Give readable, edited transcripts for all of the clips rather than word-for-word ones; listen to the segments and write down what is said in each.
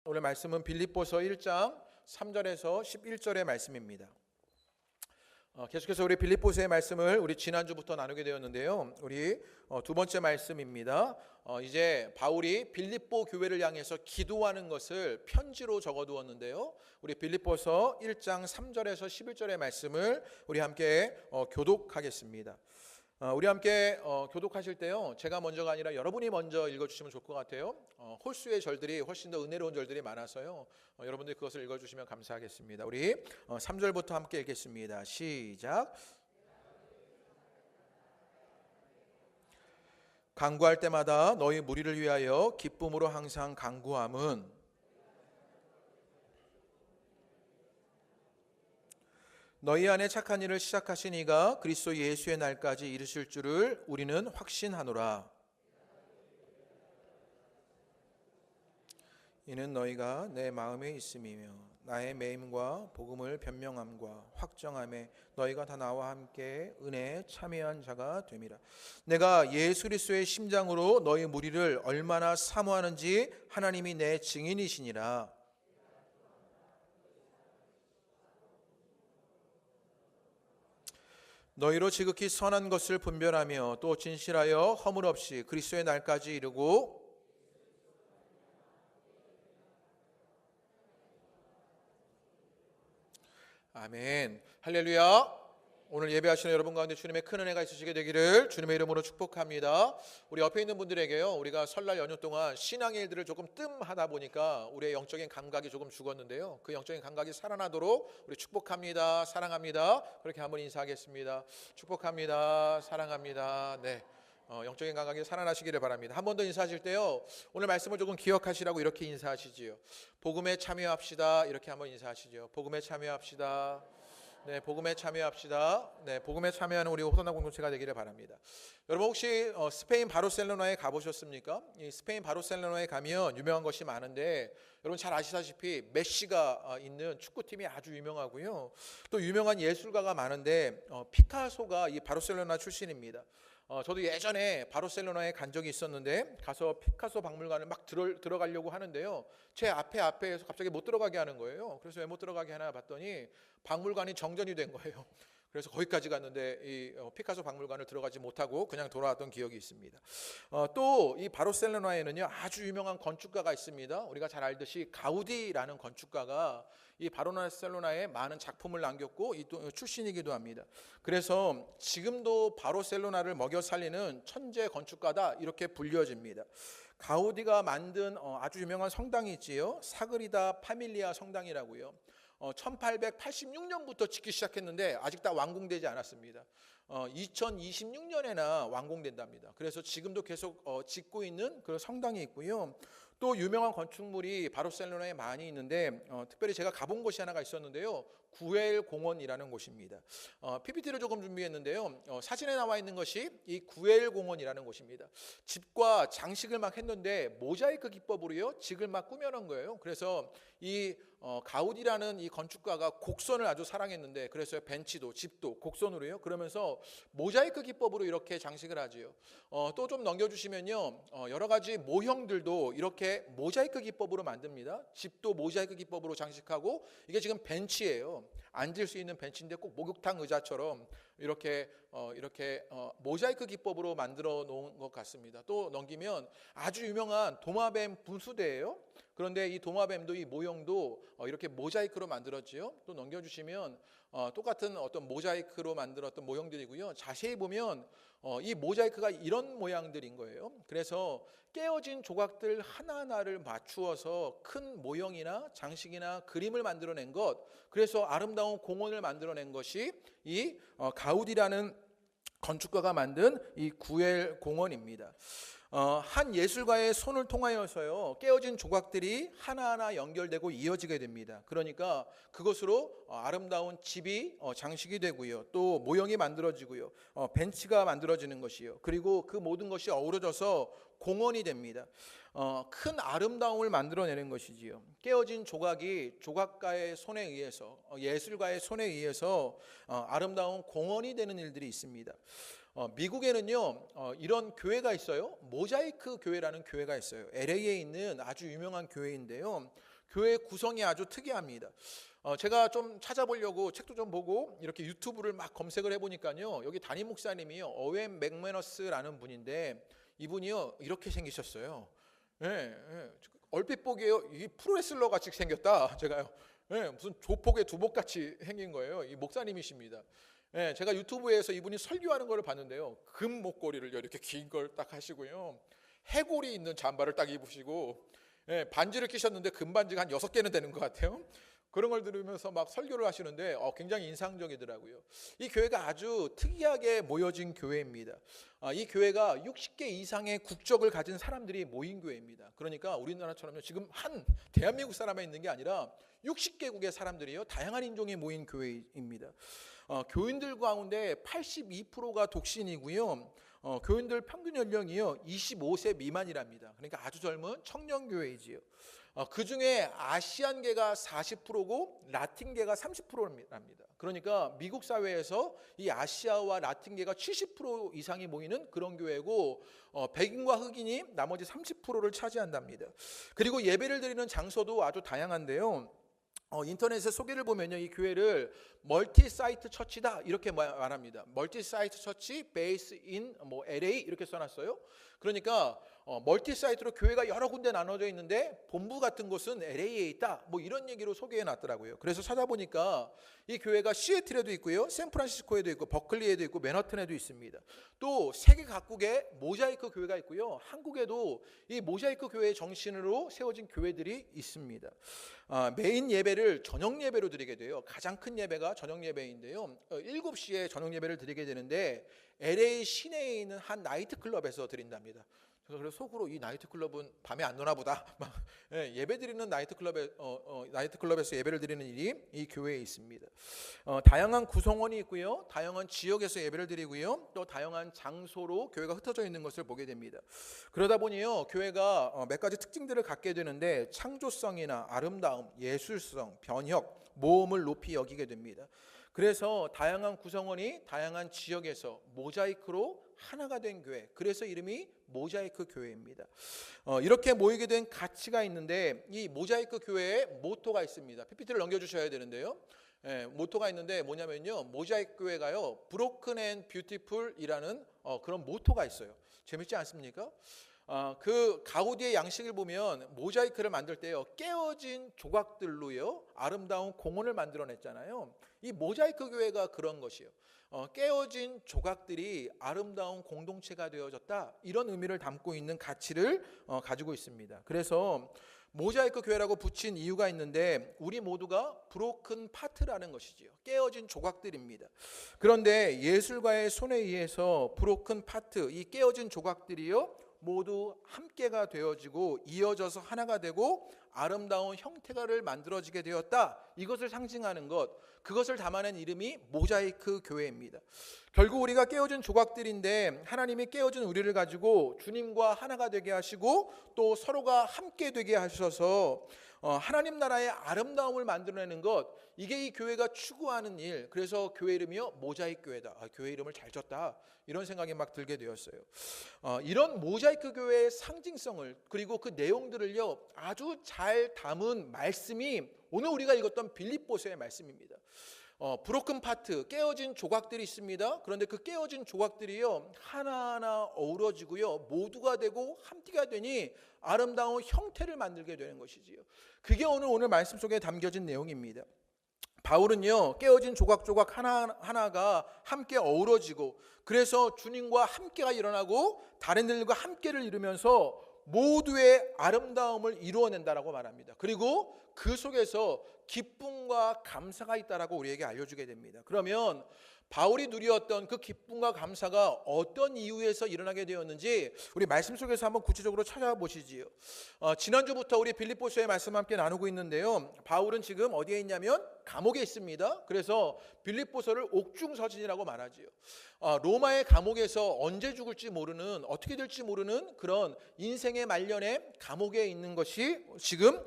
오늘 말씀은 빌립보서 1장 3절에서 11절의 말씀입니다. 계속해서 우리 빌립보서의 말씀을 우리 지난주부터 나누게 되었는데요. 우리 두 번째 말씀입니다. 이제 바울이 빌립보 교회를 향해서 기도하는 것을 편지로 적어두었는데요. 우리 빌립보서 1장 3절에서 11절의 말씀을 우리 함께 교독하겠습니다. 우리 함께 교독하실 때요, 제가 먼저가 아니라 여러분이 먼저 읽어주시면 좋을 것 같아요. 홀수의 절들이 훨씬 더 은혜로운 절들이 많아서요, 여러분들이 그것을 읽어주시면 감사하겠습니다. 우리 3절부터 함께 읽겠습니다. 시작. 간구할 때마다 너희 무리를 위하여 기쁨으로 항상 간구함은 너희 안에 착한 일을 시작하신 이가 그리스도 예수의 날까지 이르실 줄을 우리는 확신하노라. 이는 너희가 내 마음에 있음이며 나의 매임과 복음을 변명함과 확정함에 너희가 다 나와 함께 은혜에 참여한 자가 됨이라. 내가 예수 그리스도의 심장으로 너희 무리를 얼마나 사모하는지 하나님이 내 증인이시니라. 너희로 지극히 선한 것을 분별하며 또 진실하여 허물 없이 그리스도의 날까지 이르고 아멘. 할렐루야. 오늘 예배하시는 여러분 가운데 주님의 큰 은혜가 있으시게 되기를 주님의 이름으로 축복합니다. 우리 옆에 있는 분들에게요, 우리가 설날 연휴 동안 신앙의 일들을 조금 뜸하다 보니까 우리의 영적인 감각이 조금 죽었는데요, 그 영적인 감각이 살아나도록 우리 축복합니다, 사랑합니다, 그렇게 한번 인사하겠습니다. 축복합니다, 사랑합니다. 네, 영적인 감각이 살아나시기를 바랍니다. 한 번 더 인사하실 때요, 오늘 말씀을 조금 기억하시라고 이렇게 인사하시지요. 복음에 참여합시다, 이렇게 한번 인사하시죠. 복음에 참여합시다. 네, 복음에 참여합시다. 네, 복음에 참여하는 우리 호선나 공동체가 되기를 바랍니다. 여러분 혹시 스페인 바르셀로나에 가보셨습니까? 이 스페인 바르셀로나에 가면 유명한 것이 많은데, 여러분 잘 아시다시피 메시가 있는 축구팀이 아주 유명하고요, 또 유명한 예술가가 많은데 피카소가 이 바르셀로나 출신입니다. 저도 예전에 바르셀로나에 간 적이 있었는데 가서 피카소 박물관을 막 들어가려고 하는데요, 제 앞에서 갑자기 못 들어가게 하는 거예요. 그래서 왜 못 들어가게 하나 봤더니 박물관이 정전이 된 거예요. 그래서 거기까지 갔는데 이 피카소 박물관을 들어가지 못하고 그냥 돌아왔던 기억이 있습니다. 또 이 바르셀로나에는요, 아주 유명한 건축가가 있습니다. 우리가 잘 알듯이 가우디라는 건축가가 이 바르셀로나에 많은 작품을 남겼고 이 또 출신이기도 합니다. 그래서 지금도 바르셀로나를 먹여 살리는 천재 건축가다, 이렇게 불려집니다. 가우디가 만든 아주 유명한 성당이 있지요. 사그리다 파밀리아 성당이라고요. 1886년부터 짓기 시작했는데 아직 다 완공되지 않았습니다. 2026년에나 완공된답니다. 그래서 지금도 계속 짓고 있는 그런 성당이 있고요. 또 유명한 건축물이 바르셀로나에 많이 있는데 특별히 제가 가본 곳이 하나가 있었는데요, 구엘 공원이라는 곳입니다. PPT를 조금 준비했는데요, 사진에 나와 있는 것이 이 구엘 공원이라는 곳입니다. 집과 장식을 막 했는데 모자이크 기법으로요 집을 막 꾸며놓은 거예요. 그래서 이 가우디라는 이 건축가가 곡선을 아주 사랑했는데, 그래서 벤치도 집도 곡선으로요, 그러면서 모자이크 기법으로 이렇게 장식을 하지요. 또 좀 넘겨주시면요, 여러 가지 모형들도 이렇게 모자이크 기법으로 만듭니다. 집도 모자이크 기법으로 장식하고, 이게 지금 벤치예요. 앉을 수 있는 벤치인데 꼭 목욕탕 의자처럼 이렇게 모자이크 기법으로 만들어 놓은 것 같습니다. 또 넘기면 아주 유명한 도마뱀 분수대예요. 그런데 이 도마뱀도 이 모형도 이렇게 모자이크로 만들었지요. 또 넘겨주시면 똑같은 어떤 모자이크로 만들었던 모형들이고요. 자세히 보면 이 모자이크가 이런 모양들인 거예요. 그래서 깨어진 조각들 하나하나를 맞추어서 큰 모형이나 장식이나 그림을 만들어낸 것, 그래서 아름다운 공원을 만들어낸 것이 이 가우디라는 건축가가 만든 이 구엘 공원입니다. 한 예술가의 손을 통하여서요, 깨어진 조각들이 하나하나 연결되고 이어지게 됩니다. 그러니까 그것으로 아름다운 집이 장식이 되고요, 또 모형이 만들어지고요, 벤치가 만들어지는 것이요, 그리고 그 모든 것이 어우러져서 공원이 됩니다. 큰 아름다움을 만들어내는 것이지요. 깨어진 조각이 조각가의 손에 의해서, 예술가의 손에 의해서 아름다운 공원이 되는 일들이 있습니다. 미국에는요 이런 교회가 있어요. 모자이크 교회라는 교회가 있어요. LA에 있는 아주 유명한 교회인데요, 교회 구성이 아주 특이합니다. 제가 좀 찾아보려고 책도 좀 보고 이렇게 유튜브를 막 검색을 해보니까요, 여기 담임 목사님이요, 어웬 맥매너스라는 분인데, 이분이요 이렇게 생기셨어요. 얼핏 보기에요, 이 프로레슬러 같이 생겼다. 제가요, 무슨 조폭의 두목 같이 생긴 거예요. 이 목사님이십니다. 제가 유튜브에서 이분이 설교하는 걸 봤는데요, 금 목걸이를 이렇게 긴 걸 딱 하시고요, 해골이 있는 잠바를 딱 입으시고, 반지를 끼셨는데 금반지가 한 6개는 되는 것 같아요. 그런 걸 들으면서 막 설교를 하시는데 굉장히 인상적이더라고요. 이 교회가 아주 특이하게 모여진 교회입니다. 이 교회가 60개 이상의 국적을 가진 사람들이 모인 교회입니다. 그러니까 우리나라처럼 지금 한 대한민국 사람만 있는 게 아니라 60개국의 사람들이요, 다양한 인종이 모인 교회입니다. 교인들 가운데 82%가 독신이고요, 교인들 평균 연령이요 25세 미만이랍니다. 그러니까 아주 젊은 청년 교회이지요. 그 중에 아시안계가 40%고 라틴계가 30%입니다. 그러니까 미국 사회에서 이 아시아와 라틴계가 70% 이상이 모이는 그런 교회고, 백인과 흑인이 나머지 30%를 차지한답니다. 그리고 예배를 드리는 장소도 아주 다양한데요, 인터넷에 소개를 보면요, 이 교회를 멀티 사이트 처치다 이렇게 말합니다. 멀티 사이트 처치 베이스 인 LA 이렇게 써놨어요. 그러니까 멀티 사이트로 교회가 여러 군데 나눠져 있는데 본부 같은 곳은 LA에 있다, 이런 얘기로 소개해 놨더라고요. 그래서 찾아보니까 이 교회가 시애틀에도 있고요, 샌프란시스코에도 있고, 버클리에도 있고, 맨하튼에도 있습니다. 또 세계 각국에 모자이크 교회가 있고요, 한국에도 이 모자이크 교회의 정신으로 세워진 교회들이 있습니다. 메인 예배를 저녁 예배로 드리게 돼요. 가장 큰 예배가 저녁 예배인데요, 7시에 저녁 예배를 드리게 되는데 LA 시내에 있는 한 나이트클럽에서 드린답니다. 그래서 속으로 이 나이트클럽은 밤에 안 노나 보다. 예배 드리는 나이트클럽에서 예배를 드리는 일이 이 교회에 있습니다. 다양한 구성원이 있고요, 다양한 지역에서 예배를 드리고요, 또 다양한 장소로 교회가 흩어져 있는 것을 보게 됩니다. 그러다 보니요, 교회가 몇 가지 특징들을 갖게 되는데, 창조성이나 아름다움, 예술성, 변혁, 모험을 높이 여기게 됩니다. 그래서 다양한 구성원이 다양한 지역에서 모자이크로 하나가 된 교회, 그래서 이름이 모자이크 교회입니다. 이렇게 모이게 된 가치가 있는데, 이 모자이크 교회에 모토가 있습니다. PPT를 넘겨주셔야 되는데요, 모토가 있는데 뭐냐면요, 모자이크 교회가요 브로큰 앤 뷰티풀이라는 그런 모토가 있어요. 재밌지 않습니까? 그 가우디의 양식을 보면 모자이크를 만들 때요, 깨어진 조각들로요 아름다운 공원을 만들어냈잖아요. 이 모자이크 교회가 그런 것이요, 깨어진 조각들이 아름다운 공동체가 되어졌다, 이런 의미를 담고 있는 가치를 가지고 있습니다. 그래서 모자이크 교회라고 붙인 이유가 있는데, 우리 모두가 브로큰 파트라는 것이지요, 깨어진 조각들입니다. 그런데 예술가의 손에 의해서 브로큰 파트, 이 깨어진 조각들이요 모두 함께가 되어지고 이어져서 하나가 되고 아름다운 형태가를 만들어지게 되었다, 이것을 상징하는 것, 그것을 담아낸 이름이 모자이크 교회입니다. 결국 우리가 깨어진 조각들인데, 하나님이 깨어진 우리를 가지고 주님과 하나가 되게 하시고 또 서로가 함께 되게 하셔서 하나님 나라의 아름다움을 만들어내는 것, 이게 이 교회가 추구하는 일. 그래서 교회 이름이요 모자이크 교회다. 교회 이름을 잘 졌다, 이런 생각이 막 들게 되었어요. 이런 모자이크 교회의 상징성을, 그리고 그 내용들을요 아주 잘 담은 말씀이 오늘 우리가 읽었던 빌립보서의 말씀입니다. 브로큰 파트, 깨어진 조각들이 있습니다. 그런데 그 깨어진 조각들이요 하나하나 어우러지고요 모두가 되고 함께가 되니 아름다운 형태를 만들게 되는 것이지요. 그게 오늘 말씀 속에 담겨진 내용입니다. 바울은요 깨어진 조각조각 하나하나가 함께 어우러지고, 그래서 주님과 함께가 일어나고 다른 일과 함께를 이루면서 모두의 아름다움을 이루어낸다라고 말합니다. 그리고 그 속에서 기쁨과 감사가 있다라고 우리에게 알려주게 됩니다. 그러면 바울이 누렸던 그 기쁨과 감사가 어떤 이유에서 일어나게 되었는지 우리 말씀 속에서 한번 구체적으로 찾아보시지요. 지난주부터 우리 빌립보서의 말씀 함께 나누고 있는데요, 바울은 지금 어디에 있냐면 감옥에 있습니다. 그래서 빌립보서를 옥중서신이라고 말하지요. 로마의 감옥에서 언제 죽을지 모르는, 어떻게 될지 모르는 그런 인생의 말년에 감옥에 있는 것이 지금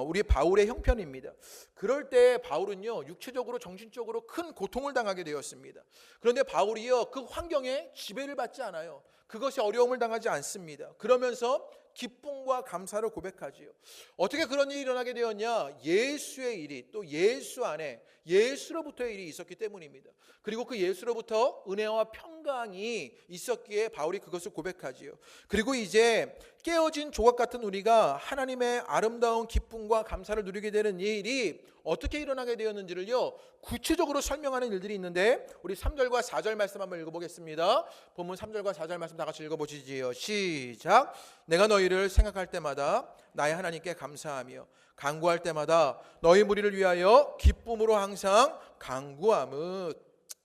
우리 바울의 형편입니다. 그럴 때 바울은요 육체적으로 정신적으로 큰 고통을 당하게 되었습니다. 그런데 바울이요 그 환경에 지배를 받지 않아요. 그것이 어려움을 당하지 않습니다. 그러면서 기쁨과 감사를 고백하지요. 어떻게 그런 일이 일어나게 되었냐? 예수의 일이, 또 예수 안에 예수로부터의 일이 있었기 때문입니다. 그리고 그 예수로부터 은혜와 평강이 있었기에 바울이 그것을 고백하지요. 그리고 이제 깨어진 조각 같은 우리가 하나님의 아름다운 기쁨과 감사를 누리게 되는 이 일이 어떻게 일어나게 되었는지를요, 구체적으로 설명하는 일들이 있는데, 우리 3절과 4절 말씀 한번 읽어보겠습니다. 본문 3절과 4절 말씀 다 같이 읽어보시지요. 시작. 내가 너희를 생각할 때마다 나의 하나님께 감사하며 간구할 때마다 너희 무리를 위하여 기쁨으로 항상 간구함은.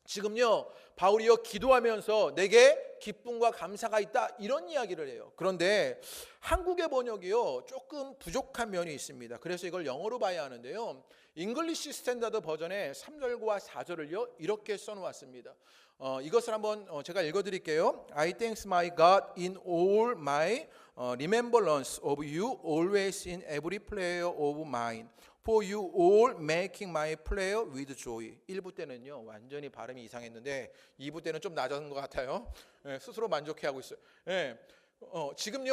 지금요, 바울이요, 기도하면서 내게 기쁨과 감사가 있다, 이런 이야기를 해요. 그런데 한국의 번역이요, 조금 부족한 면이 있습니다. 그래서 이걸 영어로 봐야 하는데요, 잉글리시 스탠다드 버전의 3절과 4절을요 이렇게 써놓았습니다. 이것을 한번 제가 읽어드릴게요. I thank my God in all my remembrance of you, always in every prayer of mine. For you all making my prayer with joy. 1부 때는요 완전히 발음이 이상했는데 2부 때는 좀 낮은 것 같아요. 스스로 만족해하고 있어요. 지금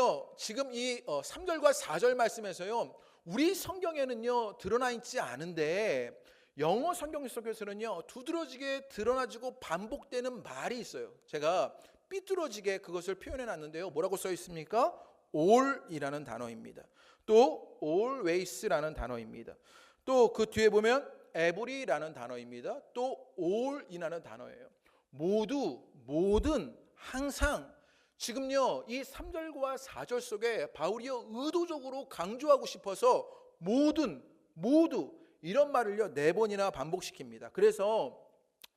이 3절과 4절 말씀에서요, 우리 성경에는요 드러나 있지 않은데 영어 성경 속에서는요 두드러지게 드러나지고 반복되는 말이 있어요. 제가 삐뚤어지게 그것을 표현해 놨는데요, 뭐라고 써 있습니까? all이라는 단어입니다. 또 always라는 단어입니다. 또 그 뒤에 보면 every라는 단어입니다. 또 all이라는 단어예요. 모두, 모든, 항상. 지금요 이 3절과 4절 속에 바울이요 의도적으로 강조하고 싶어서 모든, 모두 이런 말을요 4번이나 반복시킵니다. 그래서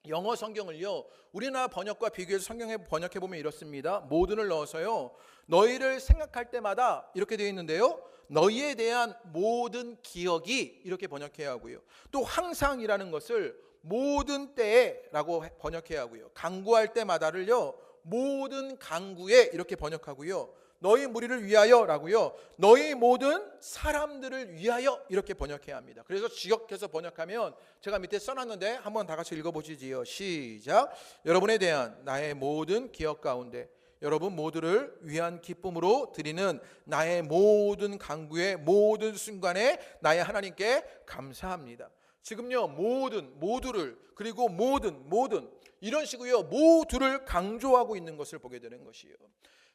영어 성경을요 우리나라 번역과 비교해서 성경에 번역해 보면 이렇습니다. 모든을 넣어서요 너희를 생각할 때마다 이렇게 되어 있는데요, 너희에 대한 모든 기억이 이렇게 번역해야 하고요, 또 항상이라는 것을 모든 때에라고 번역해야 하고요, 간구할 때마다를요 모든 간구에 이렇게 번역하고요, 너희 무리를 위하여라고요, 너희 모든 사람들을 위하여 이렇게 번역해야 합니다. 그래서 지역해서 번역하면 제가 밑에 써놨는데 한번 다 같이 읽어보시지요. 시작. 여러분에 대한 나의 모든 기억 가운데 여러분 모두를 위한 기쁨으로 드리는 나의 모든 간구의 모든 순간에 나의 하나님께 감사합니다. 지금요 모든, 모두를, 그리고 모든 이런 식으로 모두를 강조하고 있는 것을 보게 되는 것이에요.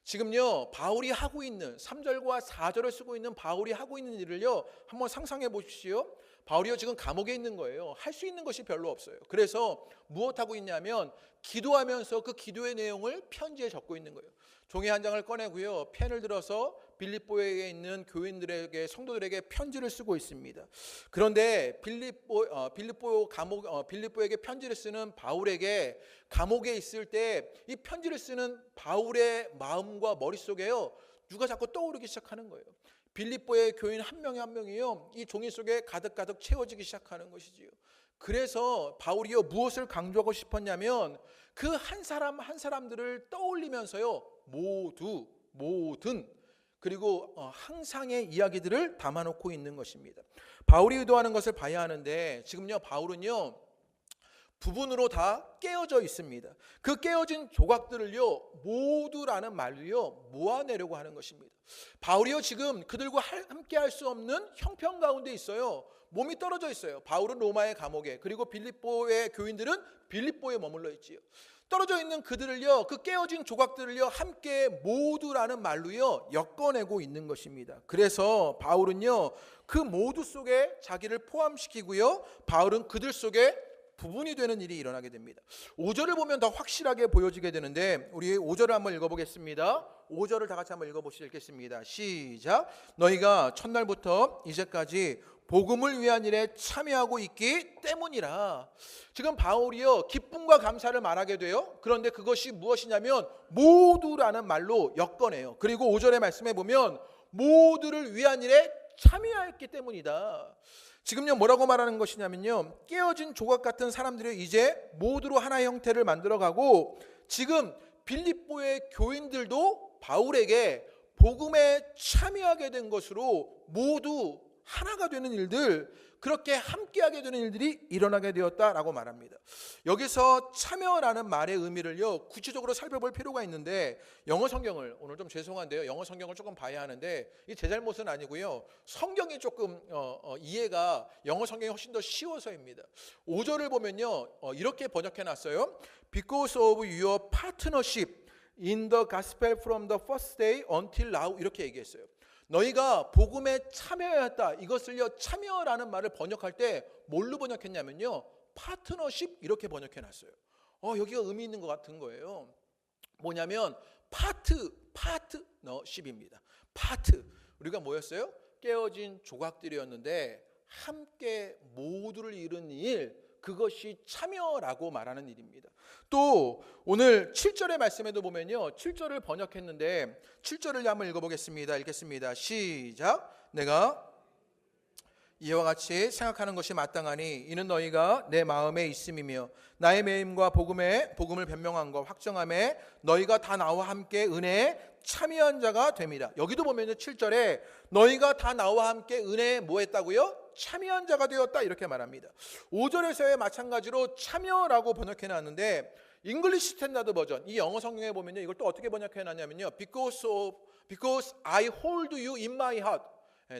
지금요 바울이 하고 있는 3절과 4절을 쓰고 있는 바울이 하고 있는 일을요 한번 상상해 보십시오. 바울이요 지금 감옥에 있는 거예요. 할 수 있는 것이 별로 없어요. 그래서 무엇하고 있냐면 기도하면서 그 기도의 내용을 편지에 적고 있는 거예요. 종이 한 장을 꺼내고요 펜을 들어서 빌립보에 있는 교인들에게, 성도들에게 편지를 쓰고 있습니다. 그런데 빌립보에게 편지를 쓰는 바울에게 감옥에 있을 때 이 편지를 쓰는 바울의 마음과 머릿속에요 누가 자꾸 떠오르기 시작하는 거예요. 빌립보의 교인 한 명이 한 명이요 이 종이 속에 가득가득 채워지기 시작하는 것이지요. 그래서 바울이요 무엇을 강조하고 싶었냐면 그 한 사람 한 사람들을 떠올리면서요 모든 그리고 항상의 이야기들을 담아놓고 있는 것입니다. 바울이 의도하는 것을 봐야 하는데 지금요 바울은요 부분으로 다 깨어져 있습니다. 그 깨어진 조각들을요 모두라는 말로요 모아내려고 하는 것입니다. 바울이요 지금 그들과 함께 할 수 없는 형편 가운데 있어요. 몸이 떨어져 있어요. 바울은 로마의 감옥에, 그리고 빌립보의 교인들은 빌립보에 머물러 있지요. 떨어져 있는 그들을요 그 깨어진 조각들을요 함께 모두라는 말로요 엮어내고 있는 것입니다. 그래서 바울은요 그 모두 속에 자기를 포함시키고요 바울은 그들 속에 부분이 되는 일이 일어나게 됩니다. 5절을 보면 더 확실하게 보여지게 되는데 우리 5절을 한번 읽어보겠습니다. 5절을 다 같이 한번 읽어보시겠습니다. 시작. 너희가 첫날부터 이제까지 복음을 위한 일에 참여하고 있기 때문이라. 지금 바울이요 기쁨과 감사를 말하게 돼요. 그런데 그것이 무엇이냐면 모두라는 말로 엮어내요. 그리고 5절의 말씀에 보면 모두를 위한 일에 참여했기 때문이다. 지금요 뭐라고 말하는 것이냐면요 깨어진 조각 같은 사람들이 이제 모두로 하나의 형태를 만들어가고 지금 빌립보의 교인들도 바울에게 복음에 참여하게 된 것으로 모두 하나가 되는 일들, 그렇게 함께하게 되는 일들이 일어나게 되었다라고 말합니다. 여기서 참여라는 말의 의미를요 구체적으로 살펴볼 필요가 있는데, 영어 성경을, 오늘 좀 죄송한데요, 영어 성경을 조금 봐야 하는데 이 제 잘못은 아니고요, 성경이 조금 이해가 영어 성경이 훨씬 더 쉬워서입니다. 5절을 보면요 이렇게 번역해놨어요. Because of your partnership in the gospel from the first day until now, 이렇게 얘기했어요. 너희가 복음에 참여하였다. 이것을요 참여라는 말을 번역할 때 뭘로 번역했냐면요, 파트너십 이렇게 번역해놨어요. 여기가 의미 있는 것 같은 거예요. 뭐냐면 파트너십입니다. 파트, 우리가 뭐였어요? 깨어진 조각들이었는데 함께 모두를 이룬 일, 그것이 참여라고 말하는 일입니다. 또 오늘 7절의 말씀에도 보면요, 7절을 번역했는데 7절을 한번 읽어보겠습니다. 읽겠습니다. 시작. 내가 이와 같이 생각하는 것이 마땅하니 이는 너희가 내 마음에 있음이며 나의 매임과 복음을 변명함과 확정함에 너희가 다 나와 함께 은혜에 참여한 자가 됩니다. 여기도 보면요 7절에 너희가 다 나와 함께 은혜에 뭐 했다고요? 참여한 자가 되었다, 이렇게 말합니다. 5절에서의 마찬가지로 참여라고 번역해놨는데 잉글리시 스탠다드 버전, 이 영어 성경에 보면요 이걸 또 어떻게 번역해놨냐면요, because I hold you in my heart,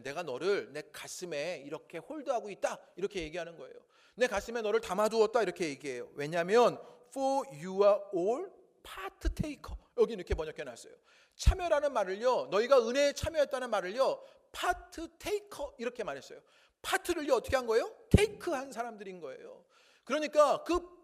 내가 너를 내 가슴에 이렇게 홀드하고 있다, 이렇게 얘기하는 거예요. 내 가슴에 너를 담아두었다, 이렇게 얘기해요. 왜냐하면 for you are all part taker, 여기 이렇게 번역해놨어요. 참여라는 말을요, 너희가 은혜에 참여했다는 말을요 part taker 이렇게 말했어요. 파트를요 어떻게 한 거예요? 테이크 한 사람들인 거예요. 그러니까 그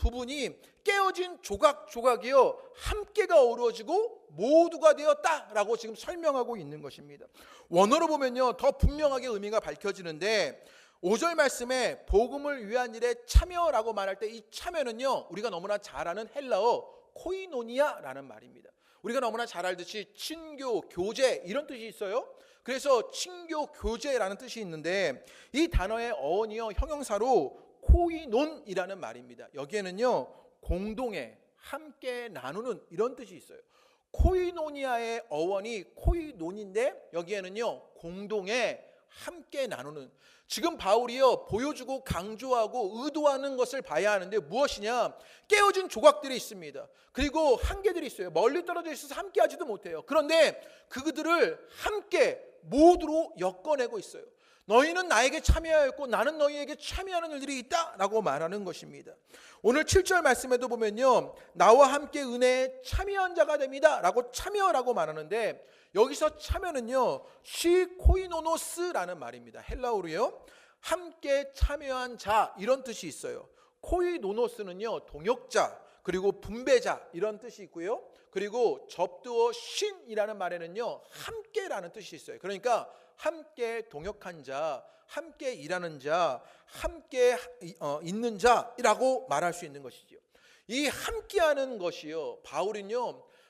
부분이 깨어진 조각이요 함께가 어우러지고 모두가 되었다라고 지금 설명하고 있는 것입니다. 원어로 보면요 더 분명하게 의미가 밝혀지는데, 5절 말씀에 복음을 위한 일에 참여라고 말할 때 이 참여는요 우리가 너무나 잘 아는 헬라어 코이노니아라는 말입니다. 우리가 너무나 잘 알듯이 친교, 교제 이런 뜻이 있어요. 그래서 친교, 교제라는 뜻이 있는데 이 단어의 어원이요 형용사로 코이논이라는 말입니다. 여기에는요 공동에, 함께 나누는 이런 뜻이 있어요. 코이노니아의 어원이 코이논인데 여기에는요 공동에, 함께 나누는. 지금 바울이요 보여주고 강조하고 의도하는 것을 봐야 하는데 무엇이냐, 깨어진 조각들이 있습니다. 그리고 한계들이 있어요. 멀리 떨어져 있어서 함께 하지도 못해요. 그런데 그들을 함께 모두로 엮어내고 있어요. 너희는 나에게 참여하였고 나는 너희에게 참여하는 일들이 있다라고 말하는 것입니다. 오늘 7절 말씀에도 보면요 나와 함께 은혜에 참여한 자가 됩니다 라고 참여라고 말하는데, 여기서 참여는요 시코이노노스라는 말입니다. 헬라어로요 함께 참여한 자 이런 뜻이 있어요. 코이노노스는요 동역자, 그리고 분배자 이런 뜻이 있고요. 그리고 접두어 신이라는 말에는요 함께라는 뜻이 있어요. 그러니까 함께 동역한 자, 함께 일하는 자, 함께 있는 자라고 말할 수 있는 것이죠. 이 함께하는 것이요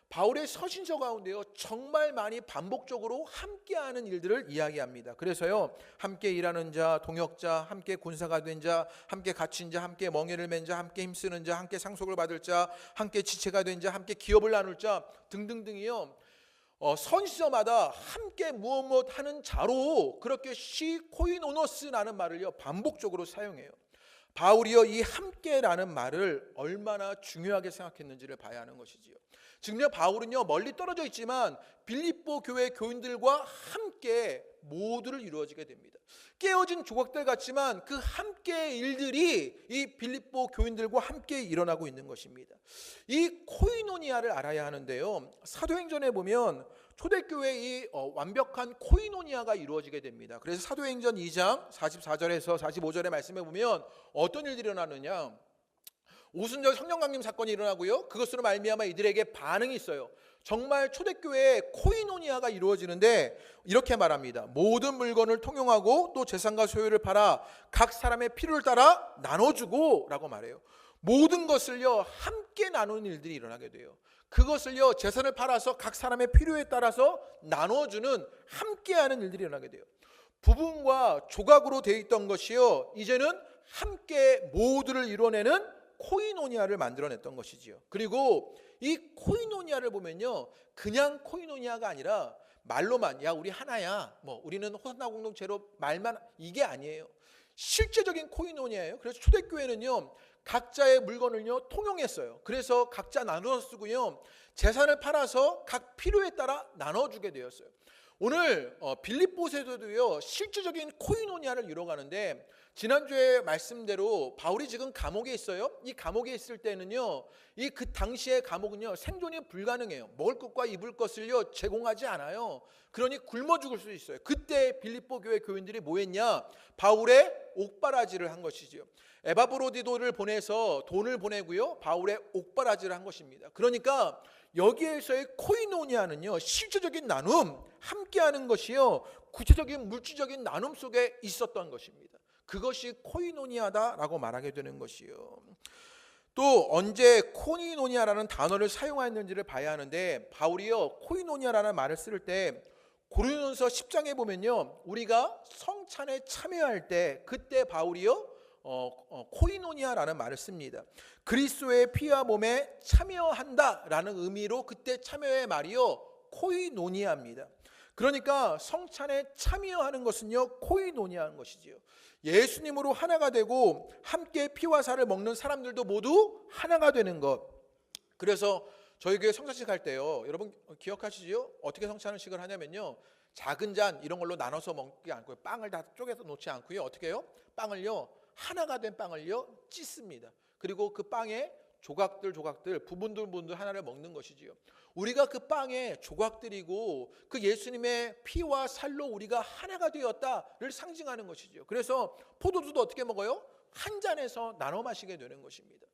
바울의 서신서 가운데요 정말 많이 반복적으로 함께하는 일들을 이야기합니다. 그래서요 함께 일하는 자, 동역자, 함께 군사가 된 자, 함께 갇힌 자, 함께 멍에를 맨 자, 함께 힘쓰는 자, 함께 상속을 받을 자, 함께 지체가 된 자, 함께 기업을 나눌 자 등등등이요 선지서마다 함께 무엇 하는 자로 그렇게 시코이노노스라는 말을요 반복적으로 사용해요. 바울이요 이 함께라는 말을 얼마나 중요하게 생각했는지를 봐야 하는 것이지요. 즉요 바울은요 멀리 떨어져 있지만 빌립보 교회 교인들과 함께 모두를 이루어지게 됩니다. 깨어진 조각들 같지만 그 함께의 일들이 이 빌립보 교인들과 함께 일어나고 있는 것입니다. 이 코이노니아를 알아야 하는데요 사도행전에 보면 초대교회의 이 완벽한 코이노니아가 이루어지게 됩니다. 그래서 사도행전 2장 44절에서 45절의 말씀에 보면 어떤 일들이 일어나느냐, 오순절 성령 강림 사건이 일어나고요 그것으로 말미암아 이들에게 반응이 있어요. 정말 초대교회의 코이노니아가 이루어지는데 이렇게 말합니다. 모든 물건을 통용하고 또 재산과 소유를 팔아 각 사람의 필요를 따라 나눠주고 라고 말해요. 모든 것을요 함께 나누는 일들이 일어나게 돼요. 그것을요 재산을 팔아서 각 사람의 필요에 따라서 나눠주는 함께하는 일들이 일어나게 돼요. 부분과 조각으로 되어 있던 것이요 이제는 함께 모두를 이뤄내는 코이노니아를 만들어냈던 것이지요. 그리고 이 코이노니아를 보면요 그냥 코이노니아가 아니라 말로만 야 우리 하나야, 뭐 우리는 호산나 공동체로 말만, 이게 아니에요. 실제적인 코이노니아예요. 그래서 초대교회는요 각자의 물건을요 통용했어요. 그래서 각자 나눠 쓰고요, 재산을 팔아서 각 필요에 따라 나눠주게 되었어요. 오늘 빌립보서에서도요 실질적인 코이노니아를 이뤄가는데, 지난주에 말씀대로 바울이 지금 감옥에 있어요. 이 감옥에 있을 때는요, 이 그 당시의 감옥은요 생존이 불가능해요. 먹을 것과 입을 것을요 제공하지 않아요. 그러니 굶어 죽을 수 있어요. 그때 빌립보 교회 교인들이 뭐 했냐? 바울의 옥바라지를 한 것이지요. 에바브로디도를 보내서 돈을 보내고요, 바울의 옥바라지를 한 것입니다. 그러니까 여기에서의 코이노니아는요 실질적인 나눔, 함께하는 것이요 구체적인 물질적인 나눔 속에 있었던 것입니다. 그것이 코이노니아다라고 말하게 되는 것이요. 또 언제 코이노니아라는 단어를 사용했는지를 봐야 하는데, 바울이요 코이노니아라는 말을 쓸 때 고린도전서 10장에 보면요, 우리가 성찬에 참여할 때 그때 바울이요 코이노니아라는 말을 씁니다. 그리스도의 피와 몸에 참여한다라는 의미로 그때 참여의 말이요 코이노니아입니다. 그러니까 성찬에 참여하는 것은요 코이노니아인 것이지요. 예수님으로 하나가 되고 함께 피와 살을 먹는 사람들도 모두 하나가 되는 것. 그래서 저희 교회 성찬식 할 때요, 여러분 기억하시죠? 어떻게 성찬식을 하냐면요, 작은 잔 이런 걸로 나눠서 먹지 않고요, 빵을 다 쪼개서 놓지 않고요, 어떻게 해요? 빵을요 하나가 된 빵을요 찢습니다. 그리고 그 빵에 조각들 부분들 하나를 먹는 것이지요. 우리가 그 빵의 조각들이고 그 예수님의 피와 살로 우리가 하나가 되었다를 상징하는 것이지요. 그래서 포도주도 어떻게 먹어요? 한 잔에서 나눠 마시게 되는 것입니다.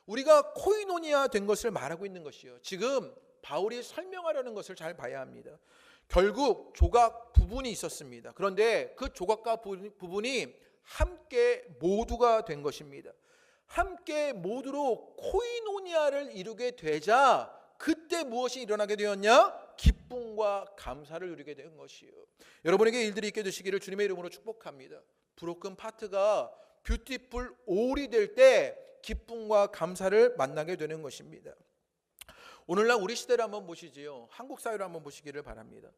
우리가 코이노니아 된 것을 말하고 있는 것이요. 지금 바울이 설명하려는 것을 잘 봐야 합니다. 결국 조각 부분이 있었습니다. 그런데 그 조각과 부분이 함께 모두가 된 것입니다. 함께 모두로 코이노니아를 이루게 되자 그때 무엇이 일어나게 되었냐? 기쁨과 감사를 누리게 된 것이요. 여러분에게 일들이 있게 되시기를 주님의 이름으로 축복합니다. 브로큰 파트가 뷰티풀 올이 될 때 기쁨과 감사를 만나게 되는 것입니다. 오늘날 우리 시대를 한번 보시지요. 한국 사회를 한번 보시기를 바랍니다.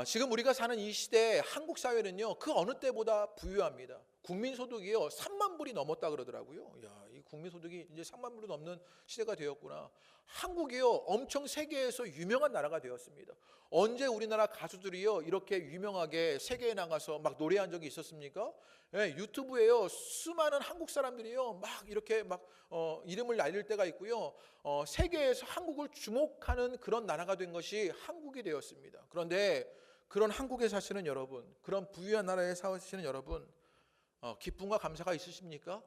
지금 우리가 사는 이 시대 한국 사회는요 그 어느 때보다 부유합니다. 국민소득이요 3만 불이 넘었다 그러더라고요. 야, 이 국민소득이 이제 3만 불이 넘는 시대가 되었구나. 한국이요 엄청 세계에서 유명한 나라가 되었습니다. 언제 우리나라 가수들이요 이렇게 유명하게 세계에 나가서 막 노래한 적이 있었습니까? 예, 유튜브에요 수많은 한국 사람들이요 막 이렇게 막 이름을 날릴 때가 있고요. 세계에서 한국을 주목하는 그런 나라가 된 것이 한국이 되었습니다. 그런데 그런 한국에 사시는 여러분, 그런 부유한 나라에 사시는 여러분, 기쁨과 감사가 있으십니까?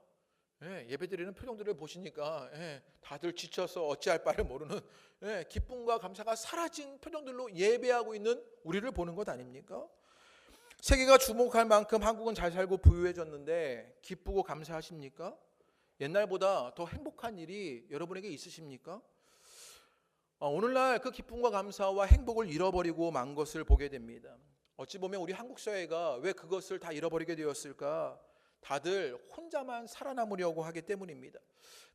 예, 예배드리는 표정들을 보시니까 다들 지쳐서 어찌할 바를 모르는 기쁨과 감사가 사라진 표정들로 예배하고 있는 우리를 보는 것 아닙니까? 세계가 주목할 만큼 한국은 잘 살고 부유해졌는데 기쁘고 감사하십니까? 옛날보다 더 행복한 일이 여러분에게 있으십니까? 오늘날 그 기쁨과 감사와 행복을 잃어버리고 만 것을 보게 됩니다. 어찌 보면 우리 한국 사회가 왜 그것을 다 잃어버리게 되었을까? 다들 혼자만 살아남으려고 하기 때문입니다.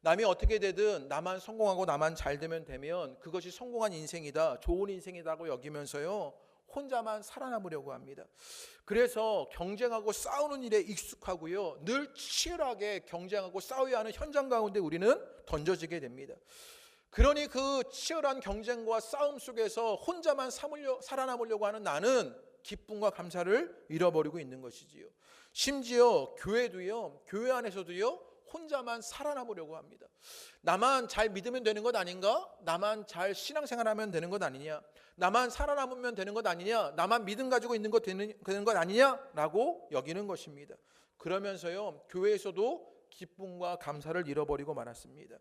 남이 어떻게 되든 나만 성공하고 나만 잘 되면 그것이 성공한 인생이다, 좋은 인생이라고 여기면서요 혼자만 살아남으려고 합니다. 그래서 경쟁하고 싸우는 일에 익숙하고요 늘 치열하게 경쟁하고 싸워야 하는 현장 가운데 우리는 던져지게 됩니다. 그러니 그 치열한 경쟁과 싸움 속에서 혼자만 살아남으려고 하는 나는 기쁨과 감사를 잃어버리고 있는 것이지요. 심지어 교회도요, 교회 안에서도요 혼자만 살아남으려고 합니다. 나만 잘 믿으면 되는 것 아닌가? 나만 잘 신앙생활하면 되는 것 아니냐? 나만 살아남으면 되는 것 아니냐? 나만 믿음 가지고 있는 것 되는 것 아니냐라고 여기는 것입니다. 그러면서요 교회에서도 기쁨과 감사를 잃어버리고 말았습니다.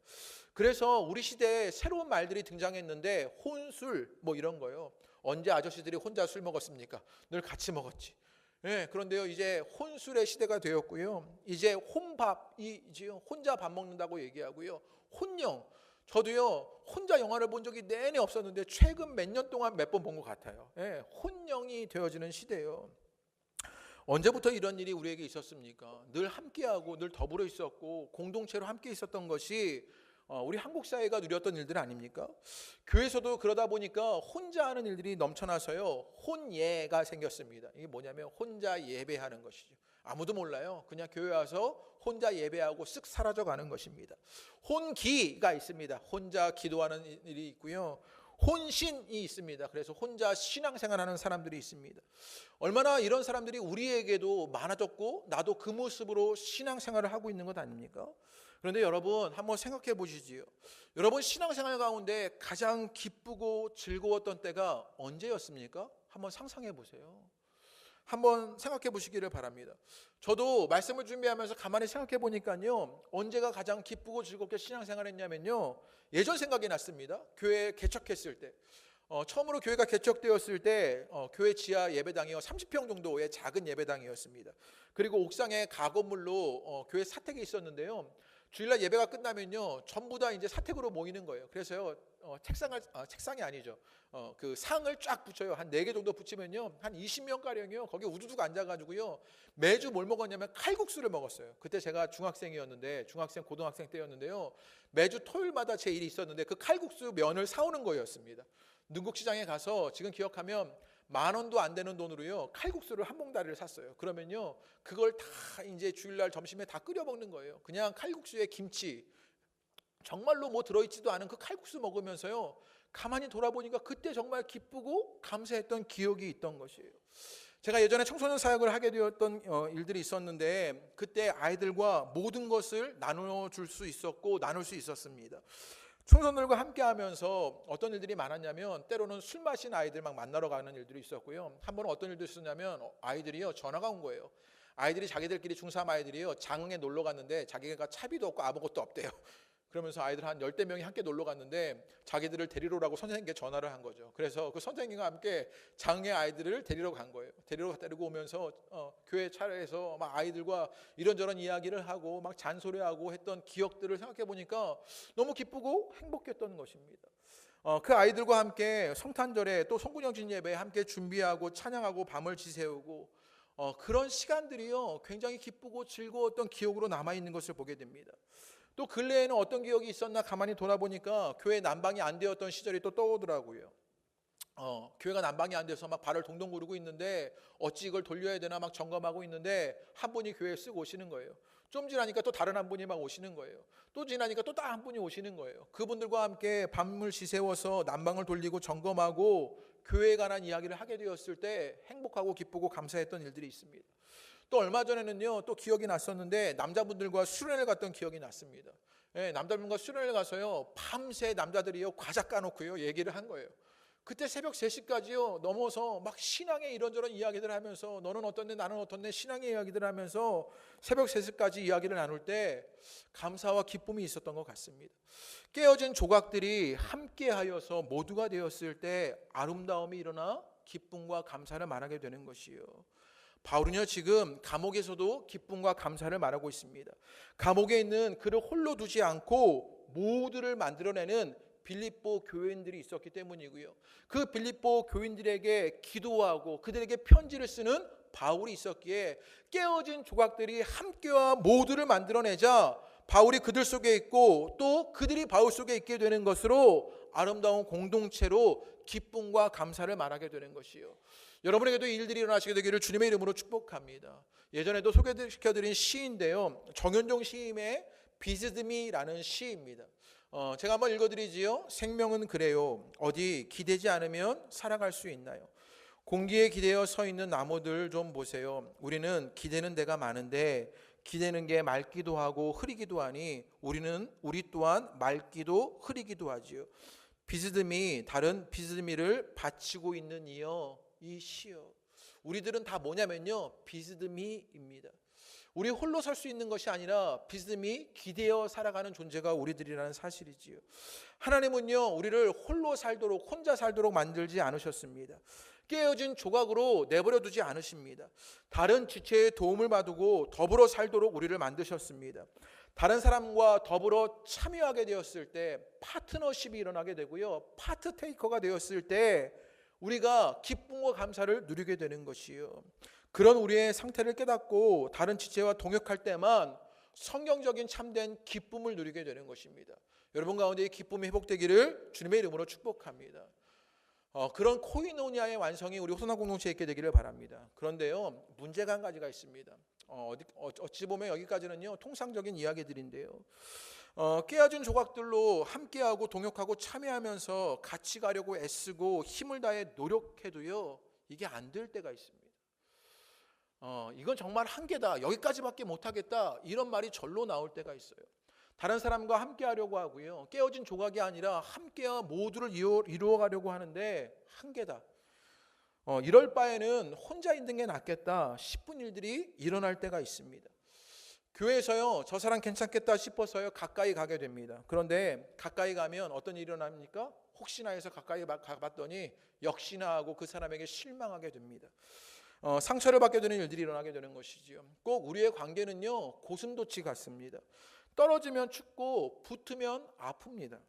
그래서 우리 시대에 새로운 말들이 등장했는데 혼술 뭐 이런 거요. 언제 아저씨들이 혼자 술 먹었습니까? 늘 같이 먹었지. 그런데요 이제 혼술의 시대가 되었고요. 이제 혼밥이지 혼자 밥 먹는다고 얘기하고요. 혼영. 저도요 혼자 영화를 본 적이 내내 없었는데 최근 몇 년 동안 몇 번 본 것 같아요. 혼영이 되어지는 시대예요. 언제부터 이런 일이 우리에게 있었습니까? 늘 함께하고 늘 더불어 있었고 공동체로 함께 있었던 것이 우리 한국 사회가 누렸던 일들 아닙니까? 교회에서도 그러다 보니까 혼자 하는 일들이 넘쳐나서요, 혼예가 생겼습니다. 이게 뭐냐면 혼자 예배하는 것이죠. 아무도 몰라요. 그냥 교회 와서 혼자 예배하고 쓱 사라져가는 것입니다. 혼기가 있습니다. 혼자 기도하는 일이 있고요, 혼신이 있습니다. 그래서 혼자 신앙생활하는 사람들이 있습니다. 얼마나 이런 사람들이 우리에게도 많아졌고 나도 그 모습으로 신앙생활을 하고 있는 것 아닙니까? 그런데 여러분 한번 생각해 보시지요. 여러분 신앙생활 가운데 가장 기쁘고 즐거웠던 때가 언제였습니까? 한번 상상해 보세요. 한번 생각해 보시기를 바랍니다. 저도 말씀을 준비하면서 가만히 생각해 보니까요, 언제가 가장 기쁘고 즐겁게 신앙생활 했냐면요, 예전 생각이 났습니다. 교회 개척했을 때, 처음으로 교회가 개척되었을 때 교회 지하 예배당이요 30평 정도의 작은 예배당이었습니다. 그리고 옥상에 가건물로 교회 사택이 있었는데요, 주일날 예배가 끝나면요 전부 다 이제 사택으로 모이는 거예요. 그래서요 책상이 아니죠. 그 상을 쫙 붙여요. 한 4개 정도 붙이면요 한 20명 가량이요 거기 우두둑 앉아가지고요 매주 뭘 먹었냐면 칼국수를 먹었어요. 그때 제가 중학생이었는데, 중학생 고등학생 때였는데요, 매주 토요일마다 제 일이 있었는데 그 칼국수 면을 사오는 거였습니다. 능곡시장에 가서 지금 기억하면 10,000원도 안 되는 돈으로요 칼국수를 한 봉다리를 샀어요. 그러면요 그걸 다 이제 주일날 점심에 다 끓여 먹는 거예요. 그냥 칼국수에 김치, 정말로 뭐 들어있지도 않은 그 칼국수 먹으면서요 가만히 돌아보니까 그때 정말 기쁘고 감사했던 기억이 있던 것이에요. 제가 예전에 청소년 사역을 하게 되었던 일들이 있었는데, 그때 아이들과 모든 것을 나눠줄 수 있었고 나눌 수 있었습니다. 청소년들과 함께 하면서 어떤 일들이 많았냐면, 때로는 술 마신 아이들 막 만나러 가는 일들이 있었고요. 한 번은 어떤 일도 있었냐면 아이들이요 전화가 온 거예요. 아이들이 자기들끼리 중3 아이들이요 장흥에 놀러 갔는데 자기가 차비도 없고 아무것도 없대요. 그러면서 아이들 한 10대 명이 함께 놀러 갔는데 자기들을 데리러 오라고 선생님께 전화를 한 거죠. 그래서 그 선생님과 함께 장흥의 아이들을 데리러 간 거예요. 데리고 오면서 교회 차례에서 막 아이들과 이런저런 이야기를 하고 막 잔소리하고 했던 기억들을 생각해 보니까 너무 기쁘고 행복했던 것입니다. 그 아이들과 함께 성탄절에 또 송구영신 예배에 함께 준비하고 찬양하고 밤을 지새우고 그런 시간들이요 굉장히 기쁘고 즐거웠던 기억으로 남아있는 것을 보게 됩니다. 또 근래에는 어떤 기억이 있었나 가만히 돌아보니까 교회 난방이 안 되었던 시절이 또 떠오르더라고요. 교회가 난방이 안 돼서 막 발을 동동 구르고 있는데 어찌 이걸 돌려야 되나 막 점검하고 있는데 한 분이 교회에 쓱 오시는 거예요. 좀 지나니까 또 다른 한 분이 막 오시는 거예요. 또 지나니까 또 다른 한 분이 오시는 거예요. 그분들과 함께 밤을 지새워서 난방을 돌리고 점검하고 교회에 관한 이야기를 하게 되었을 때 행복하고 기쁘고 감사했던 일들이 있습니다. 또 얼마 전에는요 또 기억이 났었는데, 남자분들과 수련회를 갔던 기억이 났습니다. 남자분과 수련회를 가서요 밤새 남자들이요 과자 까놓고요 얘기를 한 거예요. 그때 새벽 3시까지요 넘어서 막 신앙의 이런저런 이야기들 하면서, 너는 어떤데 나는 어떤데 신앙의 이야기들 하면서 새벽 3시까지 이야기를 나눌 때 감사와 기쁨이 있었던 것 같습니다. 깨어진 조각들이 함께하여서 모두가 되었을 때 아름다움이 일어나 기쁨과 감사를 말하게 되는 것이요. 바울은요 지금 감옥에서도 기쁨과 감사를 말하고 있습니다. 감옥에 있는 그를 홀로 두지 않고 모두를 만들어내는 빌립보 교인들이 있었기 때문이고요. 그 빌립보 교인들에게 기도하고 그들에게 편지를 쓰는 바울이 있었기에 깨어진 조각들이 함께와 모두를 만들어내자 바울이 그들 속에 있고 또 그들이 바울 속에 있게 되는 것으로 아름다운 공동체로 기쁨과 감사를 말하게 되는 것이요. 여러분에게도 이 일들이 일어나시게 되기를 주님의 이름으로 축복합니다. 예전에도 소개시켜드린 시인데요, 정현종 시인의 비스듬히라는 시입니다. 제가 한번 읽어드리지요. 생명은 그래요. 어디 기대지 않으면 살아갈 수 있나요? 공기에 기대어 서 있는 나무들 좀 보세요. 우리는 기대는 데가 많은데 기대는 게 맑기도 하고 흐리기도 하니 우리 또한 맑기도 흐리기도 하지요. 비스듬히 다른 비스듬히를 바치고 있는 이여 이 시여. 우리들은 다 뭐냐면요 비스듬히입니다. 우리 홀로 살 수 있는 것이 아니라 비스듬히 기대어 살아가는 존재가 우리들이라는 사실이지요. 하나님은요 우리를 홀로 살도록 혼자 살도록 만들지 않으셨습니다. 깨어진 조각으로 내버려 두지 않으십니다. 다른 지체의 도움을 받고 더불어 살도록 우리를 만드셨습니다. 다른 사람과 더불어 참여하게 되었을 때 파트너십이 일어나게 되고요, 파트테이커가 되었을 때 우리가 기쁨과 감사를 누리게 되는 것이요. 그런 우리의 상태를 깨닫고 다른 지체와 동역할 때만 성경적인 참된 기쁨을 누리게 되는 것입니다. 여러분 가운데 이 기쁨이 회복되기를 주님의 이름으로 축복합니다. 그런 코이노니아의 완성이 우리 호소나 공동체에 있게 되기를 바랍니다. 그런데요, 문제가 한 가지가 있습니다. 어찌 보면 여기까지는요 통상적인 이야기들인데요, 깨어진 조각들로 함께하고 동역하고 참여하면서 같이 가려고 애쓰고 힘을 다해 노력해도요 이게 안 될 때가 있습니다. 이건 정말 한계다, 여기까지밖에 못하겠다, 이런 말이 절로 나올 때가 있어요. 다른 사람과 함께 하려고 하고요, 깨어진 조각이 아니라 함께와 모두를 이루어가려고 하는데 한계다, 이럴 바에는 혼자 있는 게 낫겠다 싶은 일들이 일어날 때가 있습니다. 교회에서요 저 사람 괜찮겠다 싶어서요 가까이 가게 됩니다. 그런데 가까이 가면 어떤 일이 일어납니까? 혹시나 해서 가까이 가봤더니 역시나 하고 그 사람에게 실망하게 됩니다. 상처를 받게 되는 일들이 일어나게 되는 것이지요. 꼭 우리의 관계는요 고슴도치 같습니다. 떨어지면 춥고 붙으면 아픕니다.